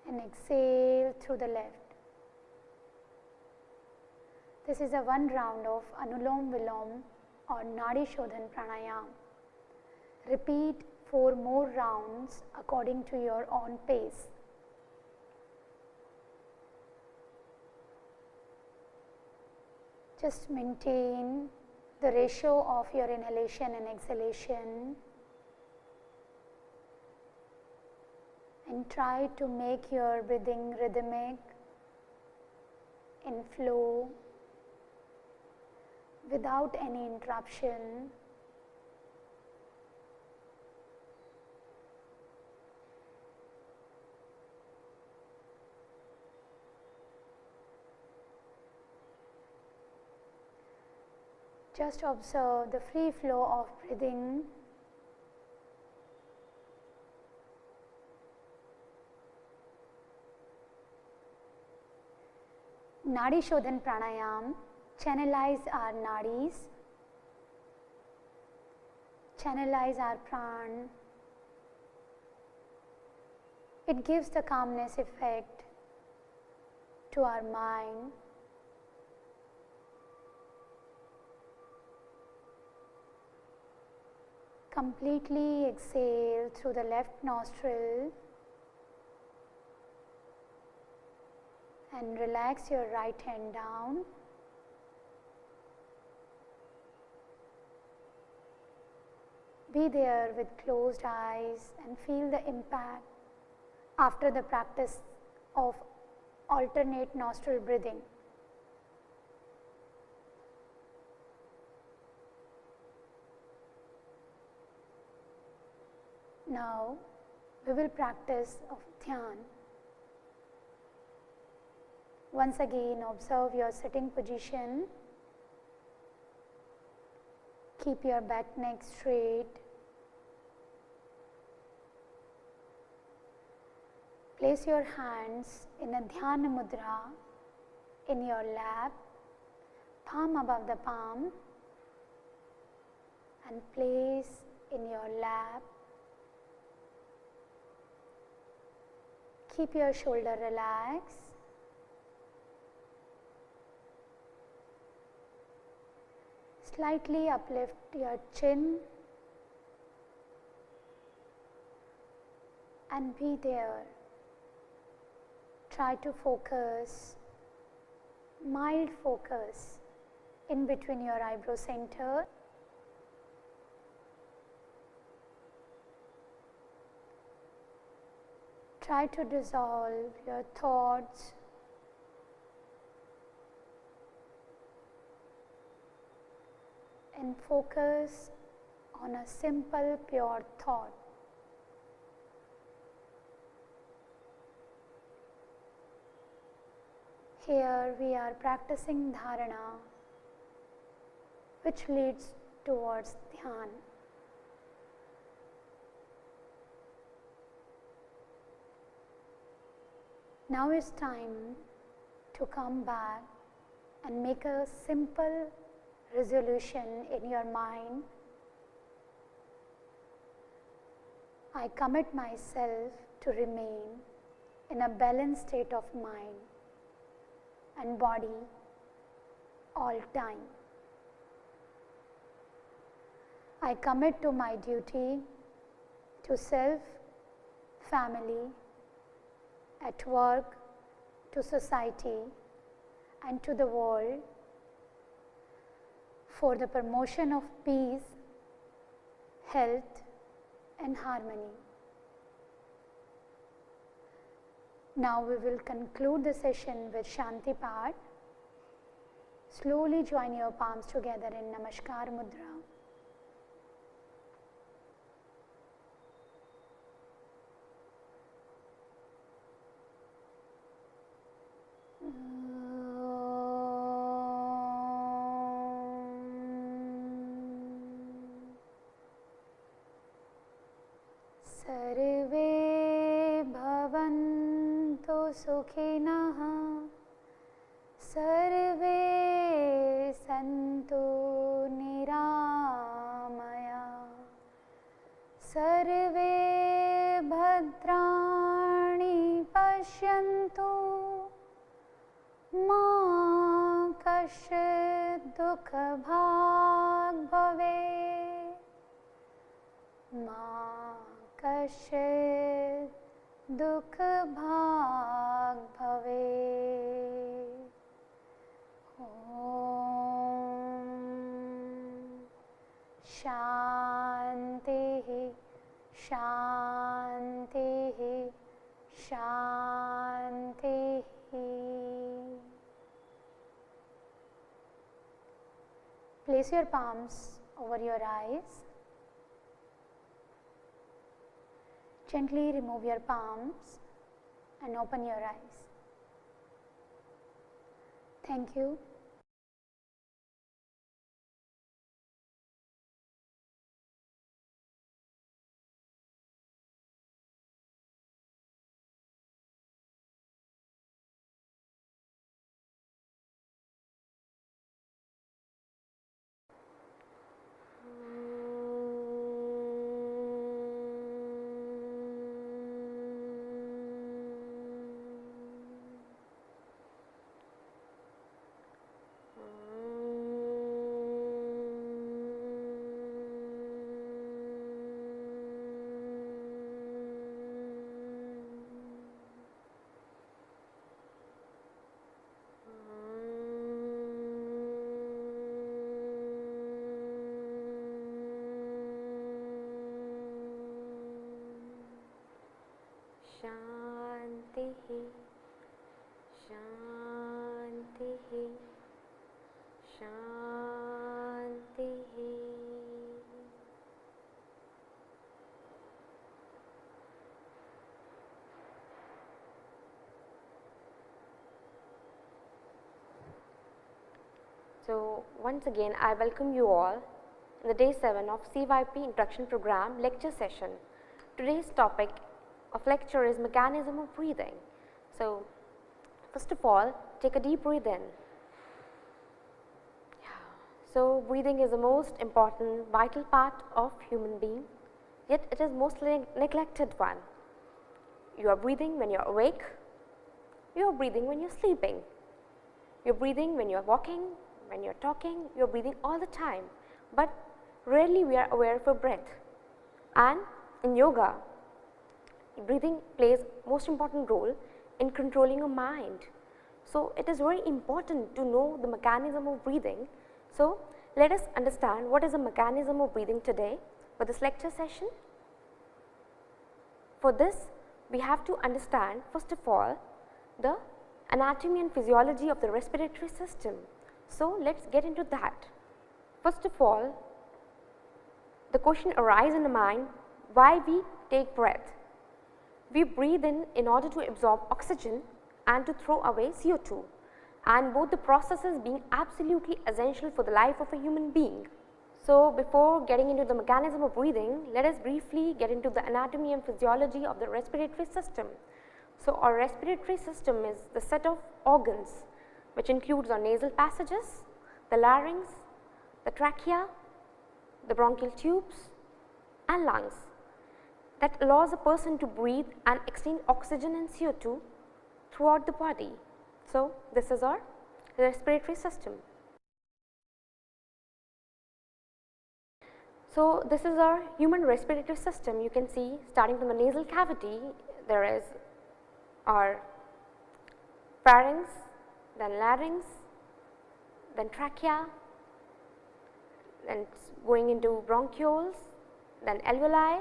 Speaker 1: and exhale through the left. This is a one round of Anulom Vilom or Nadi Shodhan Pranayam. Repeat 4 more rounds according to your own pace. Just maintain the ratio of your inhalation and exhalation and try to make your breathing rhythmic, in flow, without any interruption. Just observe the free flow of breathing. Nadi Shodhan Pranayam channelize our nadis, channelize our pran. It gives the calmness effect to our mind. Completely exhale through the left nostril and relax your right hand down. Be there with closed eyes and feel the impact after the practice of alternate nostril breathing. Now we will practice of Dhyan. Once again observe your sitting position. Keep your back, neck straight. Place your hands in a Dhyana Mudra in your lap, palm above the palm, and place in your lap. Keep your shoulder relaxed. Slightly uplift your chin and be there. Try to focus, mild focus in between your eyebrow center. Try to dissolve your thoughts. And focus on a simple, pure thought. Here we are practicing dharana, which leads towards dhyan. Now is time to come back and make a simple resolution in your mind. I commit myself to remain in a balanced state of mind and body all time. I commit to my duty to self, family, at work, to society and to the world for the promotion of peace, health and harmony. Now we will conclude the session with Shanti part. Slowly join your palms together in Namaskar Mudra. Sukhinah sarve santu niramaya sarve bhadrani pashyantu ma kashchit dukha bhag bhave ma kashchit dukh bhag bhave. Om Shanti Shanti Shanti. Place your palms over your eyes. Gently remove your palms and open your eyes. Thank you. Shanti Shanti Shanti.
Speaker 2: So once again I welcome you all in the day 7 of CYP Introduction Program lecture session. Today's topic of lecture is mechanism of breathing. So first of all, take a deep breath in. So, breathing is the most important vital part of human being, yet it is mostly neglected one. You are breathing when you are awake, you are breathing when you are sleeping, you are breathing when you are walking, when you are talking, you are breathing all the time, but rarely we are aware of our breath. And in yoga, breathing plays most important role in controlling your mind. So, it is very important to know the mechanism of breathing. So, let us understand what is the mechanism of breathing today for this lecture session. For this, we have to understand first of all the anatomy and physiology of the respiratory system. So, let us get into that. First of all, the question arises in the mind, why we take breath? We breathe in order to absorb oxygen and to throw away CO2, and both the processes being absolutely essential for the life of a human being. So, before getting into the mechanism of breathing, let us briefly get into the anatomy and physiology of the respiratory system. So, our respiratory system is the set of organs which includes our nasal passages, the larynx, the trachea, the bronchial tubes and lungs that allows a person to breathe and exchange oxygen and CO2 throughout the body. So, this is our respiratory system. So, this is our human respiratory system. You can see starting from the nasal cavity, there is our pharynx, then larynx, then trachea, then going into bronchioles, then alveoli.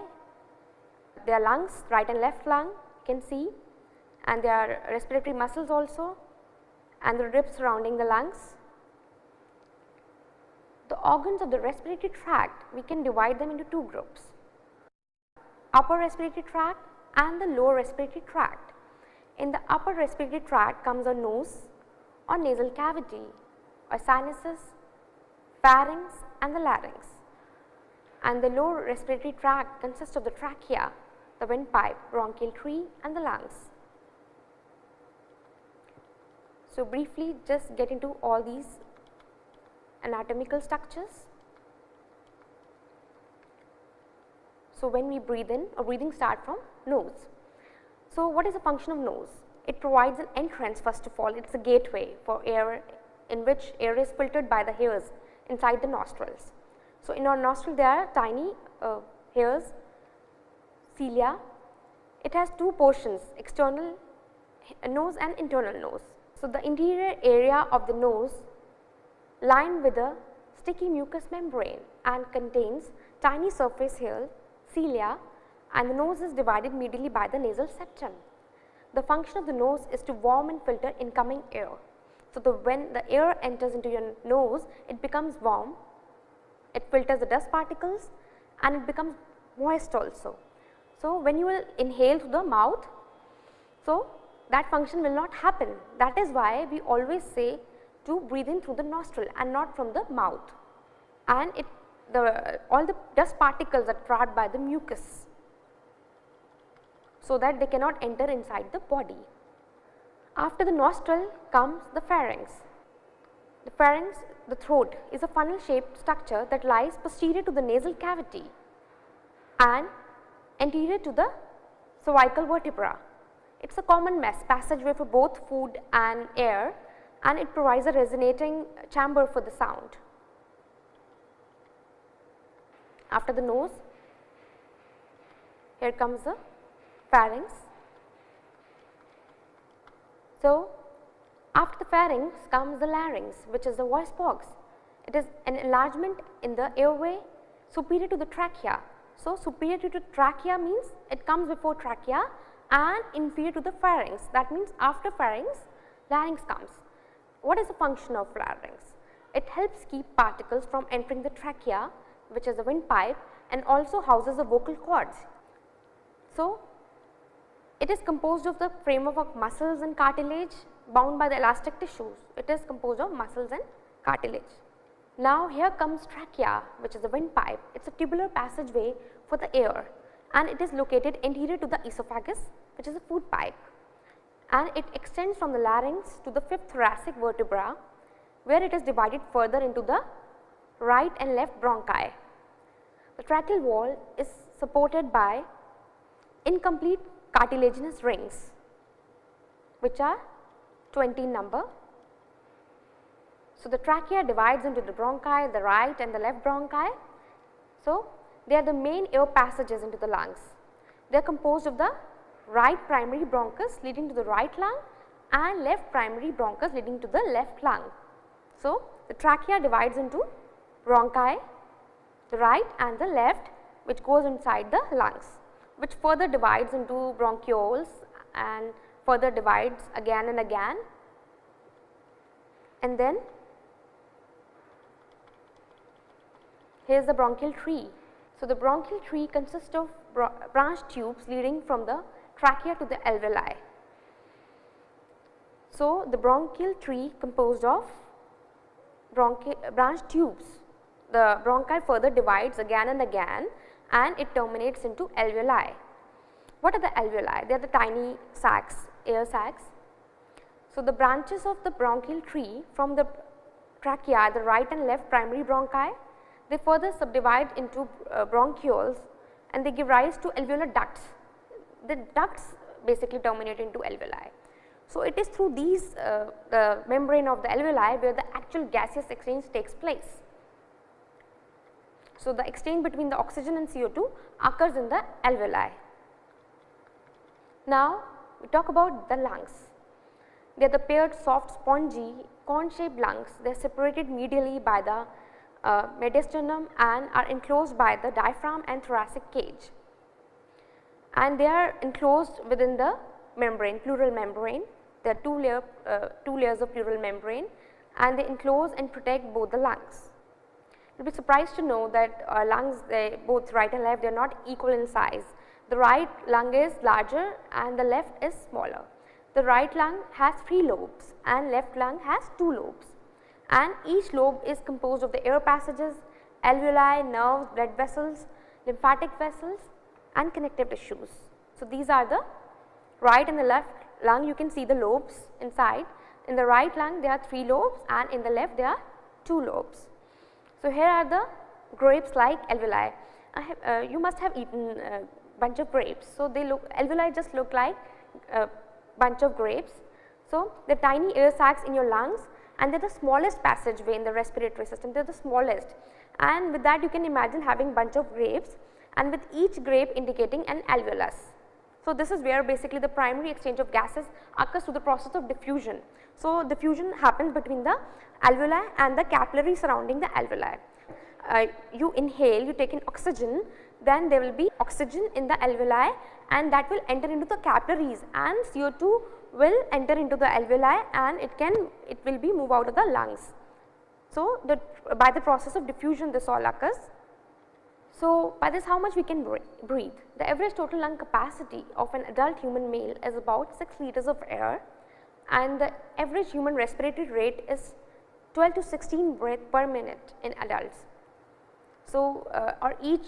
Speaker 2: There are lungs, right and left lung, you can see, and there are respiratory muscles also, and the ribs surrounding the lungs. The organs of the respiratory tract, we can divide them into two groups, upper respiratory tract and the lower respiratory tract. In the upper respiratory tract comes our nose or nasal cavity, our sinuses, pharynx and the larynx, and the lower respiratory tract consists of the trachea, the windpipe, bronchial tree and the lungs. So, briefly just get into all these anatomical structures. So, when we breathe in, our breathing starts from nose. So, what is the function of nose? It provides an entrance first of all, it is a gateway for air in which air is filtered by the hairs inside the nostrils. So, in our nostril there are tiny hairs, cilia. It has two portions, external nose and internal nose. So, the interior area of the nose lined with a sticky mucous membrane and contains tiny surface hairs, cilia, and the nose is divided medially by the nasal septum. The function of the nose is to warm and filter incoming air. So, when the air enters into your nose, it becomes warm, it filters the dust particles and it becomes moist also. So, when you will inhale through the mouth, so that function will not happen. That is why we always say to breathe in through the nostril and not from the mouth, and all the dust particles are trapped by the mucus, so that they cannot enter inside the body. After the nostril comes the pharynx. The pharynx, the throat, is a funnel shaped structure that lies posterior to the nasal cavity and anterior to the cervical vertebra. It is a common passageway for both food and air, and it provides a resonating chamber for the sound. After the nose, here comes the pharynx. So, after the pharynx comes the larynx, which is the voice box. It is an enlargement in the airway superior to the trachea. So, superior to the trachea means it comes before trachea and inferior to the pharynx, that means after pharynx, larynx comes. What is the function of larynx? It helps keep particles from entering the trachea, which is the windpipe, and also houses the vocal cords. So, it is composed of the framework of muscles and cartilage bound by the elastic tissues. It is composed of muscles and cartilage. Now, here comes trachea, which is the windpipe. It is a tubular passageway for the air, and it is located anterior to the esophagus, which is a food pipe, and it extends from the larynx to the fifth thoracic vertebra, where it is divided further into the right and left bronchi. The tracheal wall is supported by incomplete cartilaginous rings, which are 20 in number. So, the trachea divides into the bronchi, the right and the left bronchi. So, they are the main air passages into the lungs. They are composed of the right primary bronchus leading to the right lung and left primary bronchus leading to the left lung. So, the trachea divides into bronchi, the right and the left, which goes inside the lungs, which further divides into bronchioles and further divides again and again. And then here is the bronchial tree. So, the bronchial tree consists of branch tubes leading from the trachea to the alveoli. So, the bronchial tree composed of branch tubes. The bronchi further divides again and again and it terminates into alveoli. What are the alveoli? They are the tiny sacs, air sacs. So, the branches of the bronchial tree from the trachea, the right and left primary bronchi, they further subdivide into bronchioles and they give rise to alveolar ducts. The ducts basically terminate into alveoli. So, it is through these the membrane of the alveoli where the actual gaseous exchange takes place. So, the exchange between the oxygen and CO2 occurs in the alveoli. Now, we talk about the lungs. They are the paired soft spongy cone shaped lungs. They are separated medially by the mediastinum and are enclosed by the diaphragm and thoracic cage, and they are enclosed within the membrane, pleural membrane. There are two layers of pleural membrane and they enclose and protect both the lungs. You will be surprised to know that lungs, both right and left, they are not equal in size. The right lung is larger and the left is smaller. The right lung has 3 lobes and left lung has 2 lobes, and each lobe is composed of the air passages, alveoli, nerves, blood vessels, lymphatic vessels and connective tissues. So, these are the right and the left lung. You can see the lobes inside. In the right lung there are 3 lobes and in the left there are 2 lobes. So, here are the grapes like alveoli. You must have eaten a bunch of grapes. So, they look, alveoli just look like a bunch of grapes. So, the tiny air sacs in your lungs and they are the smallest passageway in the respiratory system, they are the smallest, and with that you can imagine having bunch of grapes and with each grape indicating an alveolus. So, this is where basically the primary exchange of gases occurs through the process of diffusion. So, diffusion happens between the alveoli and the capillary surrounding the alveoli. You inhale, you take in oxygen, then there will be oxygen in the alveoli and that will enter into the capillaries and CO2 will enter into the alveoli and it will be moved out of the lungs. So, by the process of diffusion this all occurs. So, by this how much we can breathe? The average total lung capacity of an adult human male is about 6 liters of air and the average human respiratory rate is 12 to 16 breaths per minute in adults. So, or each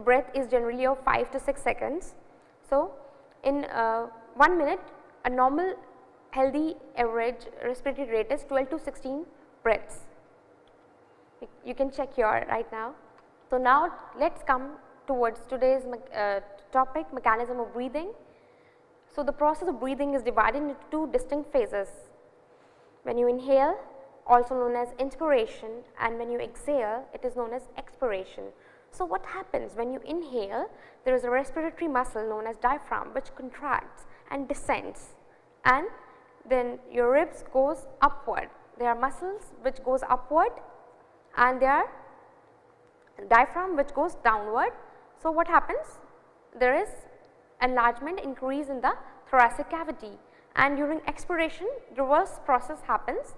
Speaker 2: breath is generally of 5 to 6 seconds. So, in 1 minute a normal healthy average respiratory rate is 12 to 16 breaths. You can check here right now. So, now let us come towards today's topic, mechanism of breathing. So, the process of breathing is divided into 2 distinct phases. When you inhale, also known as inspiration, and when you exhale it is known as expiration. So, what happens when you inhale? There is a respiratory muscle known as diaphragm which contracts and descends, and then your ribs goes upward. There are muscles which goes upward and there are diaphragm which goes downward. So, what happens? There is enlargement, increase in the thoracic cavity, and during expiration reverse process happens.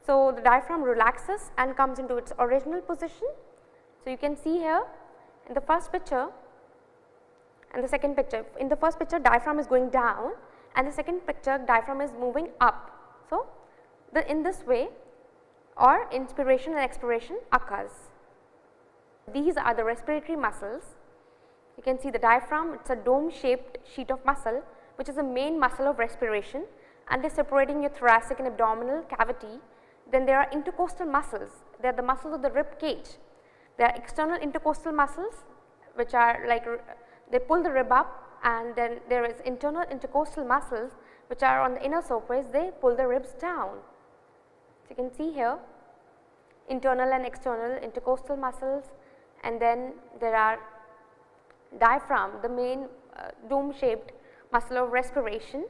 Speaker 2: So, the diaphragm relaxes and comes into its original position. So, you can see here in the first picture and the second picture. In the first picture diaphragm is going down and the second picture diaphragm is moving up. So, in this way or inspiration and expiration occurs. These are the respiratory muscles. You can see the diaphragm, it is a dome shaped sheet of muscle which is the main muscle of respiration and is separating your thoracic and abdominal cavity. Then there are intercostal muscles they are the muscles of the rib cage. They are external intercostal muscles which are like they pull the rib up, and then there is internal intercostal muscles which are on the inner surface, they pull the ribs down. So, you can see here internal and external intercostal muscles, and then there are diaphragm, the main dome shaped muscle of respiration.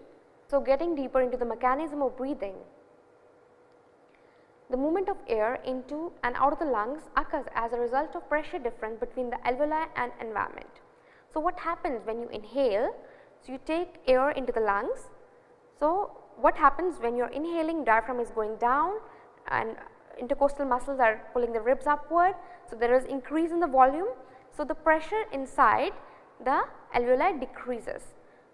Speaker 2: So, getting deeper into the mechanism of breathing, the movement of air into and out of the lungs occurs as a result of pressure difference between the alveoli and environment. So, what happens when you inhale? So, you take air into the lungs. So, what happens when you are inhaling, diaphragm is going down and intercostal muscles are pulling the ribs upward. So, there is increase in the volume. So, the pressure inside the alveoli decreases.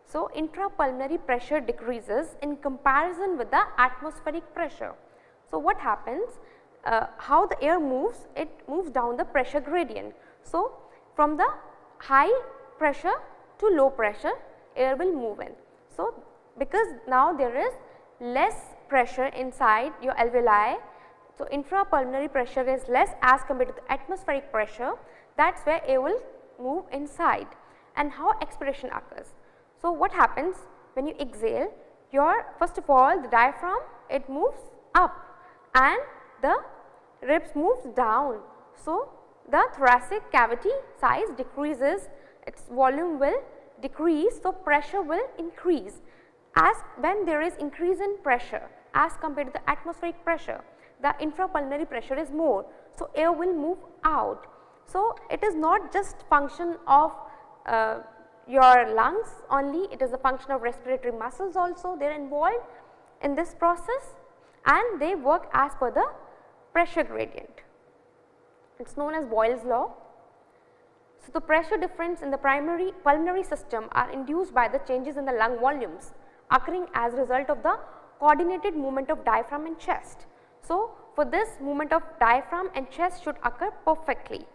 Speaker 2: So, intrapulmonary pressure decreases in comparison with the atmospheric pressure. So, what happens? How the air moves? It moves down the pressure gradient. So, from the high pressure to low pressure, air will move in. So, because now there is less pressure inside your alveoli, so intrapulmonary pressure is less as compared to the atmospheric pressure, that is where air will move inside. And how expiration occurs? So, what happens when you exhale? Your first of all the diaphragm, it moves up and the ribs moves down. So, the thoracic cavity size decreases, its volume will decrease. So, pressure will increase. As when there is increase in pressure as compared to the atmospheric pressure, the intrapulmonary pressure is more. So, air will move out. So, it is not just function of your lungs only, it is a function of respiratory muscles also, they are involved in this process and they work as per the pressure gradient. It is known as Boyle's law. So, the pressure difference in the primary pulmonary system are induced by the changes in the lung volumes occurring as a result of the coordinated movement of diaphragm and chest. So, for this movement of diaphragm and chest should occur perfectly.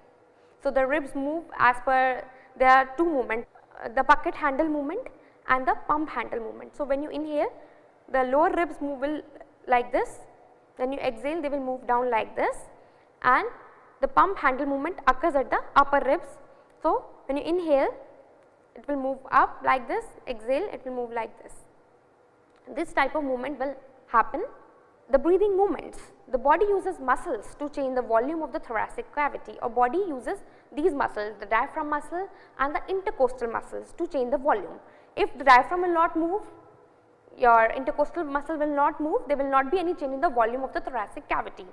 Speaker 2: So, the ribs move as per, there are two movements, the bucket handle movement and the pump handle movement. So, when you inhale, the lower ribs move will like this, when you exhale they will move down like this, and the pump handle movement occurs at the upper ribs. So, when you inhale it will move up like this, exhale it will move like this. This type of movement will happen. The breathing movements, the body uses muscles to change the volume of the thoracic cavity, or body uses these muscles, the diaphragm muscle and the intercostal muscles to change the volume. If the diaphragm will not move, your intercostal muscle will not move, there will not be any change in the volume of the thoracic cavity.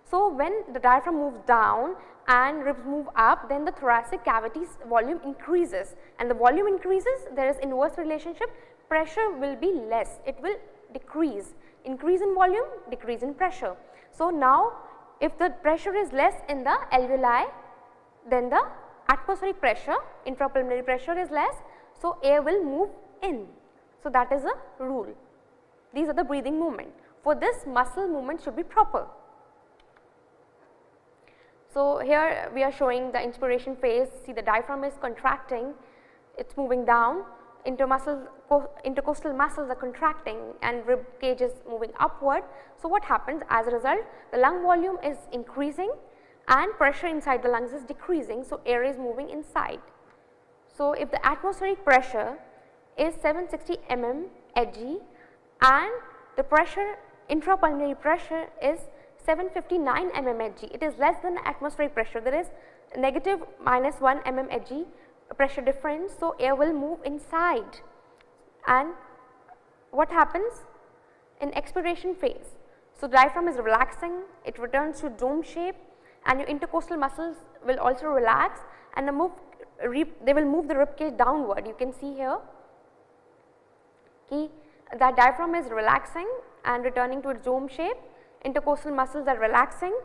Speaker 2: So, when the diaphragm moves down and ribs move up, then the thoracic cavity's volume increases, and the volume increases, there is inverse relationship, pressure will be less, it will decrease, increase in volume, decrease in pressure. So, now if the pressure is less in the alveoli, then the atmospheric pressure, intrapulmonary pressure is less, so air will move in. So, that is a rule. These are the breathing movement. For this, muscle movement should be proper. So, here we are showing the inspiration phase. See, the diaphragm is contracting, it is moving down, intercostal muscles are contracting and rib cage is moving upward. So, what happens as a result? The lung volume is increasing and pressure inside the lungs is decreasing. So, air is moving inside. So, if the atmospheric pressure is 760 mmHg and the pressure, intrapulmonary pressure is 759 mmHg, it is less than the atmospheric pressure, there is negative minus 1 mmHg pressure difference. So, air will move inside. And what happens in expiration phase? So, diaphragm is relaxing, it returns to dome shape and your intercostal muscles will also relax and they will move the rib cage downward. You can see here that diaphragm is relaxing and returning to its dome shape, intercostal muscles are relaxing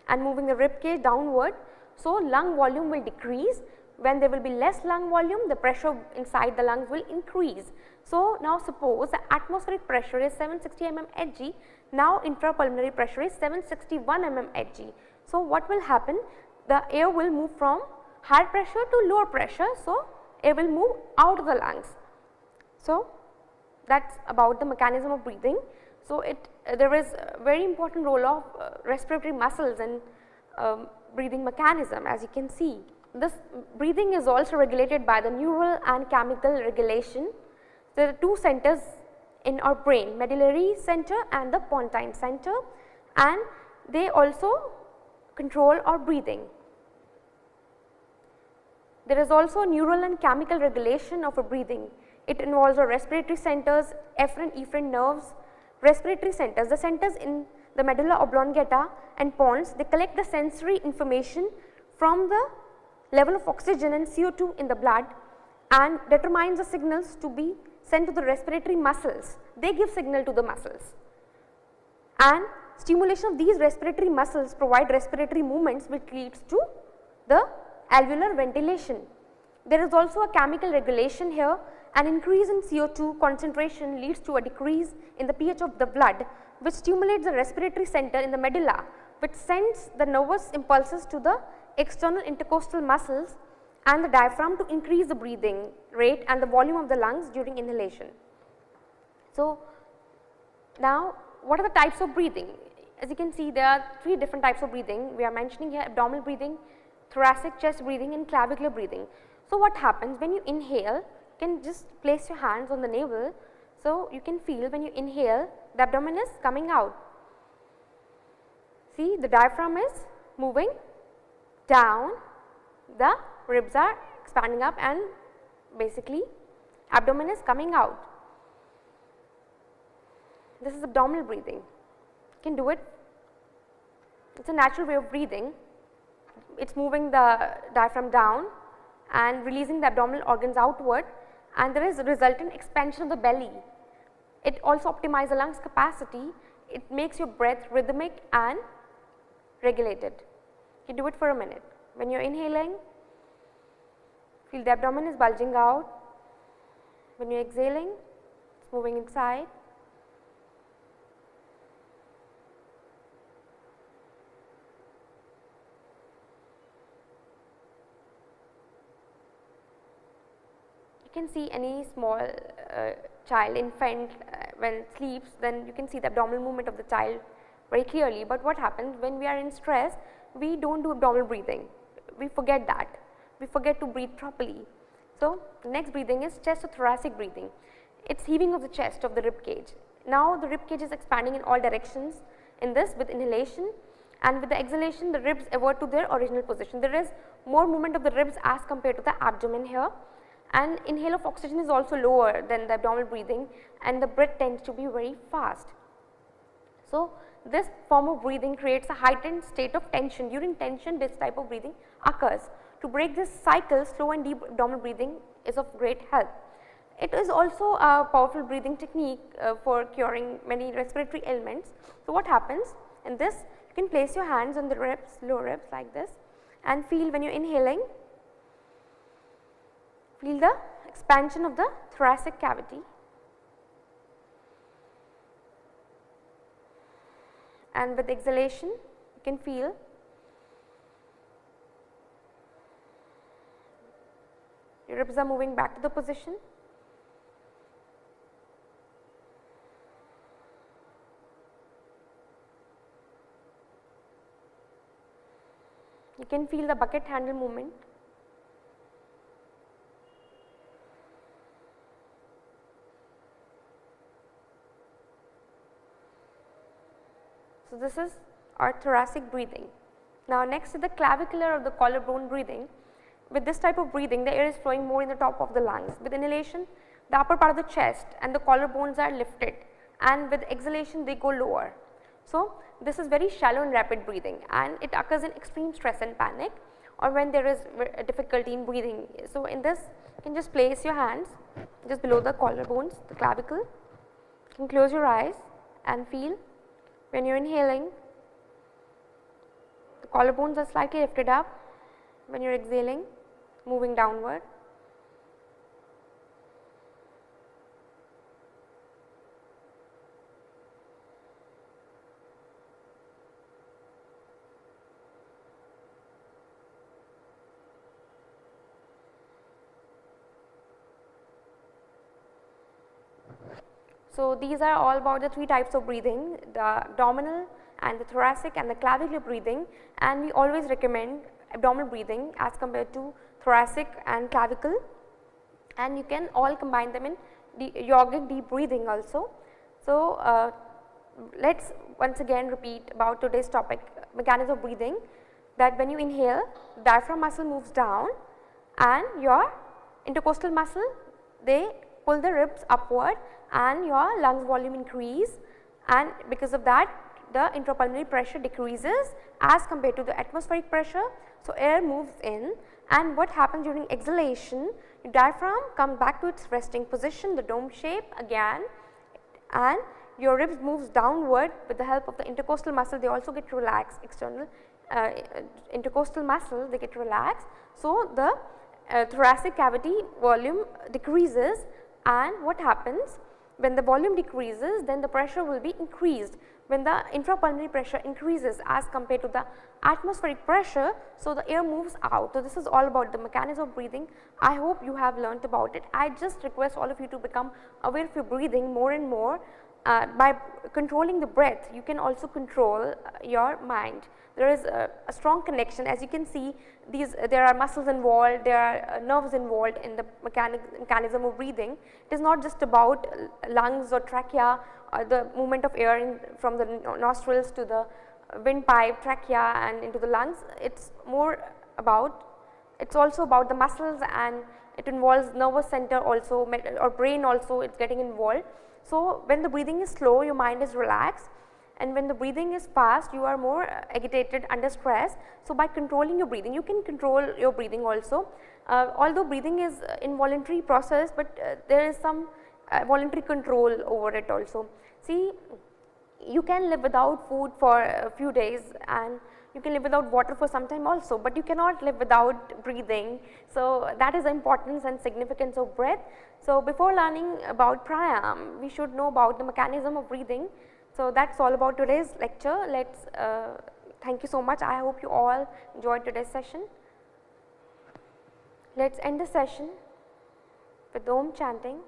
Speaker 2: and moving the rib cage downward. So, lung volume will decrease. When there will be less lung volume, the pressure inside the lungs will increase. So, now suppose the atmospheric pressure is 760 mmHg, now intrapulmonary pressure is 761 mmHg. So, what will happen? The air will move from higher pressure to lower pressure. So, air will move out of the lungs. So, that is about the mechanism of breathing. So, there is a very important role of respiratory muscles in breathing mechanism. As you can see, this breathing is also regulated by the neural and chemical regulation. There are two centers in our brain, medullary center and the pontine center, and they also control our breathing. There is also neural and chemical regulation of our breathing. It involves our respiratory centers, efferent efferent nerves, respiratory centers. The centers in the medulla oblongata and pons, they collect the sensory information from the level of oxygen and CO2 in the blood and determines the signals to be sent to the respiratory muscles. They give signal to the muscles, and stimulation of these respiratory muscles provide respiratory movements which leads to the alveolar ventilation. There is also a chemical regulation here. An increase in CO2 concentration leads to a decrease in the pH of the blood, which stimulates the respiratory center in the medulla, which sends the nervous impulses to the external intercostal muscles and the diaphragm to increase the breathing rate and the volume of the lungs during inhalation. So, now what are the types of breathing? As you can see, there are three different types of breathing. We are mentioning here abdominal breathing, thoracic chest breathing and clavicular breathing. So, what happens when you inhale? You can just place your hands on the navel. So, you can feel when you inhale, the abdomen is coming out. See, the diaphragm is moving down, the ribs are expanding up, and basically abdomen is coming out. This is abdominal breathing. You can do it. It is a natural way of breathing. It is moving the diaphragm down and releasing the abdominal organs outward, and there is a resultant expansion of the belly. It also optimizes the lungs capacity. It makes your breath rhythmic and regulated. You do it for a minute. When you are inhaling, feel the abdomen is bulging out. When you are exhaling, it is moving inside. You can see any small child, infant, when it sleeps, then you can see the abdominal movement of the child very clearly. But what happens when we are in stress? We do not do abdominal breathing. We forget that. We forget to breathe properly. So, the next breathing is chest or thoracic breathing. It is heaving of the chest of the rib cage. Now, the rib cage is expanding in all directions in this with inhalation, and with the exhalation the ribs revert to their original position. There is more movement of the ribs as compared to the abdomen here, and inhale of oxygen is also lower than the abdominal breathing, and the breath tends to be very fast. So, this form of breathing creates a heightened state of tension. During tension, this type of breathing occurs. To break this cycle, slow and deep abdominal breathing is of great help. It is also a powerful breathing technique for curing many respiratory ailments. So, what happens in this? You can place your hands on the ribs, lower ribs like this, and feel when you are inhaling, feel the expansion of the thoracic cavity, and with exhalation you can feel your ribs are moving back to the position. You can feel the bucket handle movement. So, this is our thoracic breathing. Now, next is the clavicular or the collarbone breathing. With this type of breathing, the air is flowing more in the top of the lungs. With inhalation, the upper part of the chest and the collarbones are lifted, and with exhalation they go lower. So, this is very shallow and rapid breathing, and it occurs in extreme stress and panic, or when there is difficulty in breathing. So, in this you can just place your hands just below the collarbones, the clavicle. You can close your eyes and feel when you are inhaling, the collarbones are slightly lifted up. When you are exhaling, moving downward. So, these are all about the three types of breathing, the abdominal and the thoracic and the clavicular breathing, and we always recommend abdominal breathing as compared to thoracic and clavicle, and you can all combine them in yogic deep breathing also. So, let us once again repeat about today's topic, mechanism of breathing, that when you inhale, diaphragm muscle moves down and your intercostal muscle, they pull the ribs upward and your lungs volume increase, and because of that the intrapulmonary pressure decreases as compared to the atmospheric pressure. So, air moves in, and what happens during exhalation, your diaphragm comes back to its resting position, the dome shape again, and your ribs moves downward with the help of the intercostal muscle. They also get relaxed, external intercostal muscle, they get relaxed. So, the thoracic cavity volume decreases, and what happens when the volume decreases, then the pressure will be increased. When the intrapulmonary pressure increases as compared to the atmospheric pressure, so the air moves out. So, this is all about the mechanism of breathing. I hope you have learnt about it. I just request all of you to become aware of your breathing more and more. By controlling the breath, you can also control your mind. There is a strong connection, as you can see, there are muscles involved, there are nerves involved in the mechanism of breathing. It is not just about lungs or trachea or the movement of air from the nostrils to the windpipe, trachea and into the lungs. It is also about the muscles, and it involves nervous center also, or brain also, it is getting involved. So, when the breathing is slow, your mind is relaxed, and when the breathing is fast, you are more agitated, under stress. So, by controlling your breathing, you can control your breathing also. Although breathing is involuntary process, but there is some voluntary control over it also. See, you can live without food for a few days, and you can live without water for some time also, but you cannot live without breathing. So, that is the importance and significance of breath. So, before learning about pranayama, we should know about the mechanism of breathing. So, that is all about today's lecture. Thank you so much. I hope you all enjoyed today's session. Let us end the session with Om chanting.